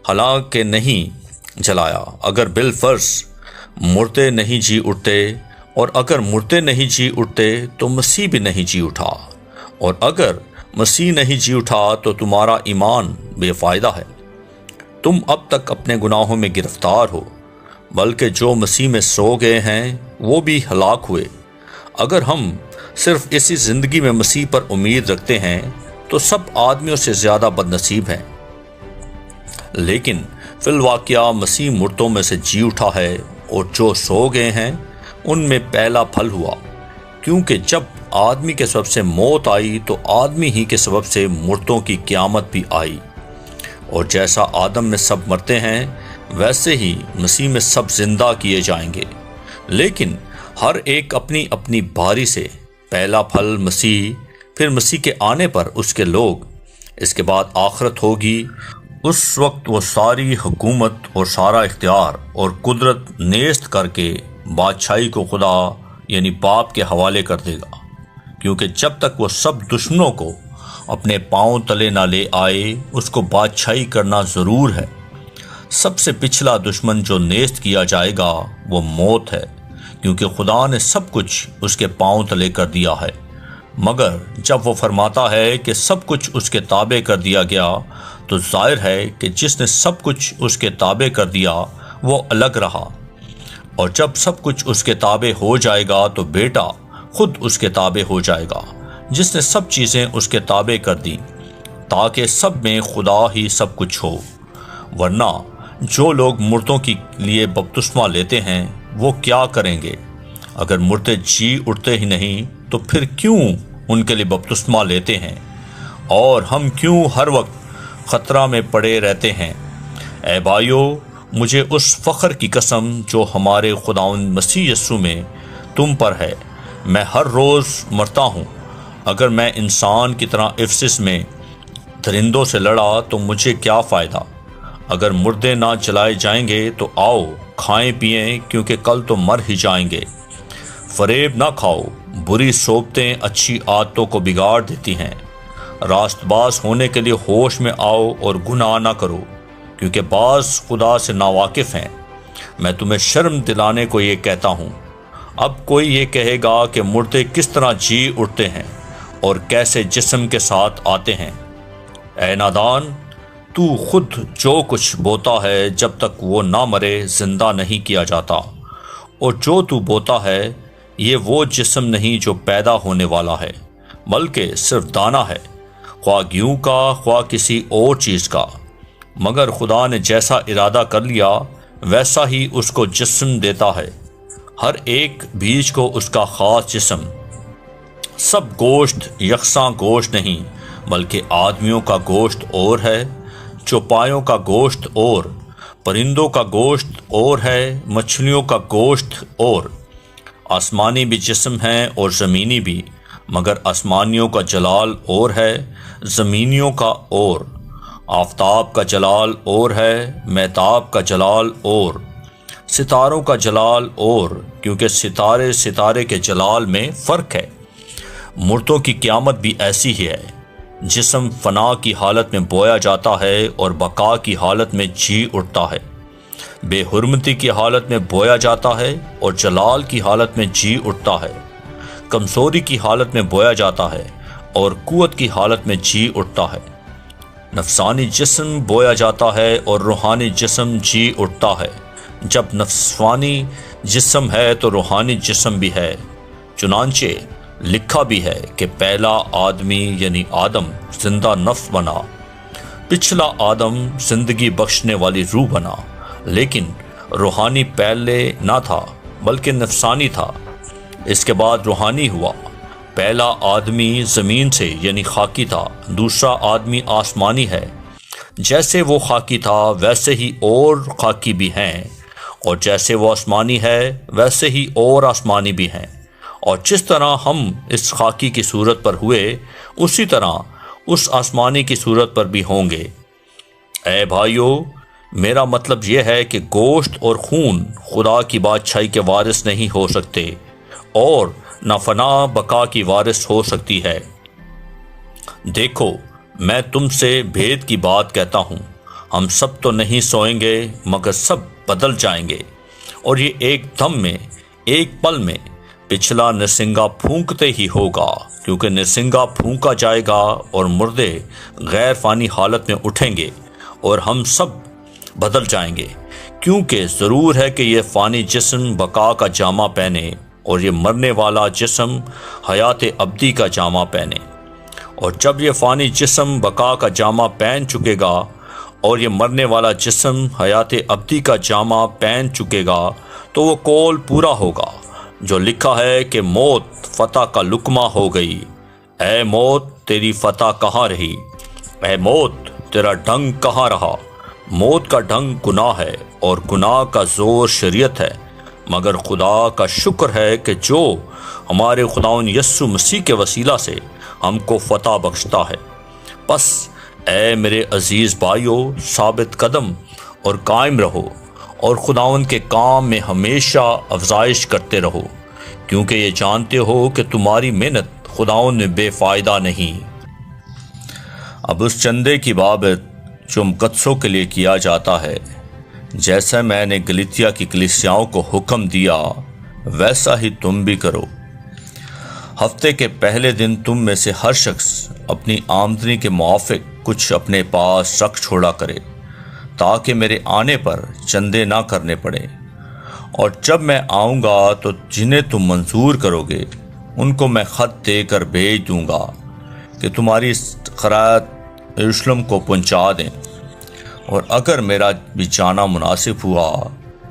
حالانکہ نہیں جلایا۔ اگر بالفرض مردے نہیں جی اٹھتے، اور اگر مردے نہیں جی اٹھتے تو مسیح بھی نہیں جی اٹھا، اور اگر مسیح نہیں جی اٹھا تو تمہارا ایمان بے فائدہ ہے، تم اب تک اپنے گناہوں میں گرفتار ہو، بلکہ جو مسیح میں سو گئے ہیں وہ بھی ہلاک ہوئے۔ اگر ہم صرف اسی زندگی میں مسیح پر امید رکھتے ہیں تو سب آدمیوں سے زیادہ بد نصیب ہیں، لیکن فی الواقعہ مسیح مردوں میں سے جی اٹھا ہے، اور جو سو گئے ہیں ان میں پہلا پھل ہوا، کیونکہ جب آدمی کے سبب سے موت آئی تو آدمی ہی کے سبب سے مردوں کی قیامت بھی آئی۔ اور جیسا آدم میں سب مرتے ہیں ویسے ہی مسیح میں سب زندہ کیے جائیں گے، لیکن ہر ایک اپنی اپنی باری سے، پہلا پھل مسیح، پھر مسیح کے آنے پر اس کے لوگ، اس کے بعد آخرت ہوگی۔ اس وقت وہ ساری حکومت اور سارا اختیار اور قدرت نیست کر کے بادشاہی کو خدا یعنی باپ کے حوالے کر دے گا، کیونکہ جب تک وہ سب دشمنوں کو اپنے پاؤں تلے نہ لے آئے اس کو بادشاہی کرنا ضرور ہے۔ سب سے پچھلا دشمن جو نیست کیا جائے گا وہ موت ہے، کیونکہ خدا نے سب کچھ اس کے پاؤں تلے کر دیا ہے۔ مگر جب وہ فرماتا ہے کہ سب کچھ اس کے تابع کر دیا گیا، تو ظاہر ہے کہ جس نے سب کچھ اس کے تابع کر دیا وہ الگ رہا، اور جب سب کچھ اس کے تابع ہو جائے گا تو بیٹا خود اس کے تابع ہو جائے گا، جس نے سب چیزیں اس کے تابع کر دیں، تاکہ سب میں خدا ہی سب کچھ ہو۔ ورنہ جو لوگ مردوں کے لیے بپتسمہ لیتے ہیں وہ کیا کریں گے؟ اگر مردے جی اٹھتے ہی نہیں تو پھر کیوں ان کے لیے بپتسمہ لیتے ہیں؟ اور ہم کیوں ہر وقت خطرہ میں پڑے رہتے ہیں؟ اے بھائیو، مجھے اس فخر کی قسم جو ہمارے خداوند مسیح یسوع میں تم پر ہے، میں ہر روز مرتا ہوں۔ اگر میں انسان کی طرح افسس میں درندوں سے لڑا تو مجھے کیا فائدہ؟ اگر مردے نہ جلائے جائیں گے تو آؤ کھائیں پئیں، کیونکہ کل تو مر ہی جائیں گے۔ فریب نہ کھاؤ، بری صحبتیں اچھی عادتوں کو بگاڑ دیتی ہیں۔ راست باز ہونے کے لیے ہوش میں آؤ اور گناہ نہ کرو، کیونکہ بعض خدا سے ناواقف ہیں۔ میں تمہیں شرم دلانے کو یہ کہتا ہوں۔ اب کوئی یہ کہے گا کہ مردے کس طرح جی اٹھتے ہیں اور کیسے جسم کے ساتھ آتے ہیں؟ اے نادان، تو خود جو کچھ بوتا ہے جب تک وہ نہ مرے زندہ نہیں کیا جاتا، اور جو تو بوتا ہے یہ وہ جسم نہیں جو پیدا ہونے والا ہے، بلکہ صرف دانہ ہے، خواہ گیہوں کا خواہ کسی اور چیز کا۔ مگر خدا نے جیسا ارادہ کر لیا ویسا ہی اس کو جسم دیتا ہے، ہر ایک بیج کو اس کا خاص جسم۔ سب گوشت یکساں گوشت نہیں، بلکہ آدمیوں کا گوشت اور ہے، چوپایوں کا گوشت اور، پرندوں کا گوشت اور ہے، مچھلیوں کا گوشت اور۔ آسمانی بھی جسم ہیں اور زمینی بھی، مگر آسمانیوں کا جلال اور ہے، زمینیوں کا اور۔ آفتاب کا جلال اور ہے، مہتاب کا جلال اور، ستاروں کا جلال اور، کیونکہ ستارے ستارے کے جلال میں فرق ہے۔ مردوں کی قیامت بھی ایسی ہی ہے، جسم فنا کی حالت میں بویا جاتا ہے اور بقا کی حالت میں جی اٹھتا ہے، بے حرمتی کی حالت میں بویا جاتا ہے اور جلال کی حالت میں جی اٹھتا ہے، کمزوری کی حالت میں بویا جاتا ہے اور قوت کی حالت میں جی اٹھتا ہے۔ نفسانی جسم بویا جاتا ہے اور روحانی جسم جی اٹھتا ہے۔ جب نفسانی جسم ہے تو روحانی جسم بھی ہے، چنانچہ لکھا بھی ہے کہ پہلا آدمی یعنی آدم زندہ نفس بنا، پچھلا آدم زندگی بخشنے والی روح بنا، لیکن روحانی پہلے نہ تھا بلکہ نفسانی تھا، اس کے بعد روحانی ہوا۔ پہلا آدمی زمین سے یعنی خاکی تھا، دوسرا آدمی آسمانی ہے۔ جیسے وہ خاکی تھا ویسے ہی اور خاکی بھی ہیں، اور جیسے وہ آسمانی ہے ویسے ہی اور آسمانی بھی ہیں۔ اور جس طرح ہم اس خاکی کی صورت پر ہوئے اسی طرح اس آسمانی کی صورت پر بھی ہوں گے۔ اے بھائیو، میرا مطلب یہ ہے کہ گوشت اور خون خدا کی بادشاہی کے وارث نہیں ہو سکتے، اور نہ فنا بقا کی وارث ہو سکتی ہے۔ دیکھو، میں تم سے بھید کی بات کہتا ہوں، ہم سب تو نہیں سوئیں گے مگر سب بدل جائیں گے، اور یہ ایک دم میں، ایک پل میں، پچھلا نرسنگا پھونکتے ہی ہوگا، کیونکہ نرسنگا پھونکا جائے گا اور مردے غیر فانی حالت میں اٹھیں گے اور ہم سب بدل جائیں گے، کیونکہ ضرور ہے کہ یہ فانی جسم بقا کا جامہ پہنے اور یہ مرنے والا جسم حیات ابدی کا جامہ پہنے۔ اور جب یہ فانی جسم بقا کا جامہ پہن چکے گا اور یہ مرنے والا جسم حیات ابدی کا جامہ پہن چکے گا تو وہ قول پورا ہوگا جو لکھا ہے کہ موت فتح کا لقمہ ہو گئی۔ اے موت تیری فتح کہاں رہی؟ اے موت تیرا ڈنگ کہاں رہا؟ موت کا ڈنگ گناہ ہے اور گناہ کا زور شریعت ہے، مگر خدا کا شکر ہے کہ جو ہمارے خداوند یسوع مسیح کے وسیلہ سے ہم کو فتح بخشتا ہے۔ پس اے میرے عزیز بھائیو، ثابت قدم اور قائم رہو اور خداوند کے کام میں ہمیشہ افزائش کرتے رہو، کیونکہ یہ جانتے ہو کہ تمہاری محنت خداوند میں بے فائدہ نہیں۔ اب اس چندے کی بابت جو مقدسوں کے لیے کیا جاتا ہے، جیسا میں نے گلتیا کی کلیسیاؤں کو حکم دیا ویسا ہی تم بھی کرو۔ ہفتے کے پہلے دن تم میں سے ہر شخص اپنی آمدنی کے موافق کچھ اپنے پاس رکھ چھوڑا کرے، تاکہ میرے آنے پر چندے نہ کرنے پڑے، اور جب میں آؤں گا تو جنہیں تم منظور کرو گے ان کو میں خط دے کر بھیج دوں گا کہ تمہاری خیرات یروشلم کو پہنچا دیں، اور اگر میرا بھی جانا مناسب ہوا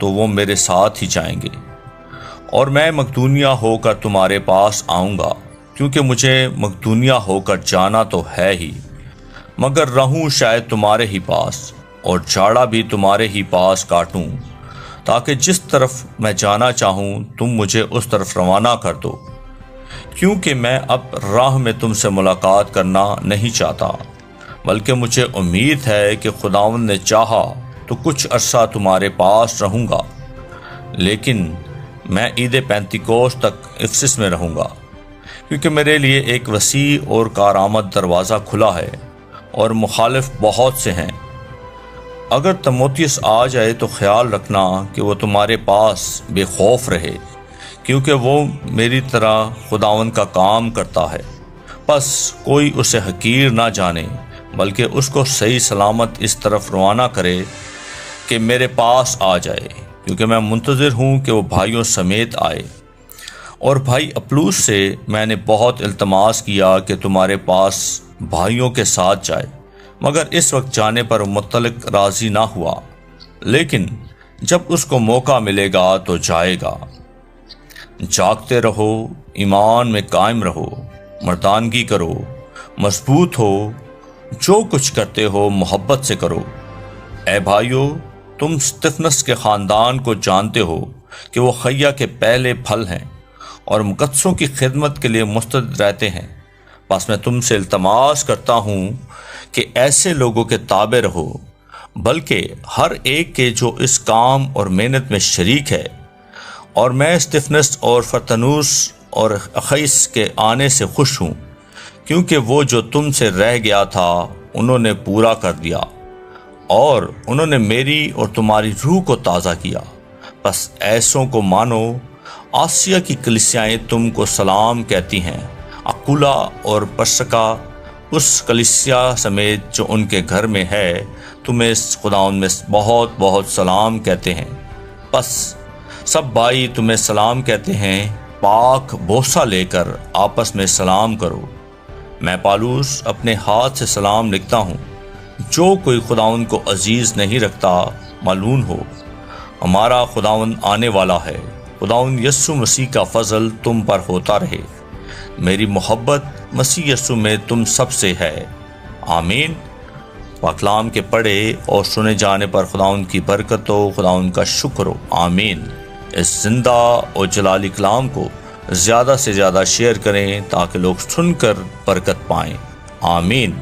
تو وہ میرے ساتھ ہی جائیں گے، اور میں مقدونیہ ہو کر تمہارے پاس آؤں گا، کیونکہ مجھے مقدونیہ ہو کر جانا تو ہے ہی، مگر رہوں شاید تمہارے ہی پاس اور جاڑا بھی تمہارے ہی پاس کاٹوں، تاکہ جس طرف میں جانا چاہوں تم مجھے اس طرف روانہ کر دو، کیونکہ میں اب راہ میں تم سے ملاقات کرنا نہیں چاہتا، بلکہ مجھے امید ہے کہ خداوند نے چاہا تو کچھ عرصہ تمہارے پاس رہوں گا، لیکن میں عید پینتیکوست تک افسس میں رہوں گا، کیونکہ میرے لیے ایک وسیع اور کارآمد دروازہ کھلا ہے اور مخالف بہت سے ہیں۔ اگر تموتیس آ جائے تو خیال رکھنا کہ وہ تمہارے پاس بے خوف رہے، کیونکہ وہ میری طرح خداوند کا کام کرتا ہے، پس کوئی اسے حقیر نہ جانے، بلکہ اس کو صحیح سلامت اس طرف روانہ کرے کہ میرے پاس آ جائے، کیونکہ میں منتظر ہوں کہ وہ بھائیوں سمیت آئے۔ اور بھائی اپلوس سے میں نے بہت التماس کیا کہ تمہارے پاس بھائیوں کے ساتھ جائے، مگر اس وقت جانے پر متعلق راضی نہ ہوا، لیکن جب اس کو موقع ملے گا تو جائے گا۔ جاگتے رہو، ایمان میں قائم رہو، مردانگی کرو، مضبوط ہو، جو کچھ کرتے ہو محبت سے کرو۔ اے بھائیو، تم ستفنس کے خاندان کو جانتے ہو کہ وہ خیہ کے پہلے پھل ہیں اور مقدسوں کی خدمت کے لیے مستعد رہتے ہیں، بس میں تم سے التماس کرتا ہوں کہ ایسے لوگوں کے تابع رہو، بلکہ ہر ایک کے جو اس کام اور محنت میں شریک ہے۔ اور میں ستفنس اور فرتنوس اور اخیس کے آنے سے خوش ہوں، کیونکہ وہ جو تم سے رہ گیا تھا انہوں نے پورا کر دیا، اور انہوں نے میری اور تمہاری روح کو تازہ کیا۔ بس ایسوں کو مانو۔ آسیہ کی کلیسیائیں تم کو سلام کہتی ہیں۔ اکولا اور پرسکا اس کلیسیا سمیت جو ان کے گھر میں ہے تمہیں خداوند میں بہت بہت سلام کہتے ہیں۔ بس سب بھائی تمہیں سلام کہتے ہیں، پاک بوسہ لے کر آپس میں سلام کرو۔ میں پالوس اپنے ہاتھ سے سلام لکھتا ہوں۔ جو کوئی خداوند کو عزیز نہیں رکھتا ملعون ہو۔ ہمارا خداوند آنے والا ہے۔ خداوند یسوع مسیح کا فضل تم پر ہوتا رہے۔ میری محبت مسیح یسوع میں تم سب سے ہے۔ آمین۔ پاکلام کے پڑھے اور سنے جانے پر خداوند کی برکت ہو، خداوند کا شکر ہو۔ آمین۔ اس زندہ اور جلالی کلام کو زیادہ سے زیادہ شیئر کریں تاکہ لوگ سن کر برکت پائیں۔ آمین۔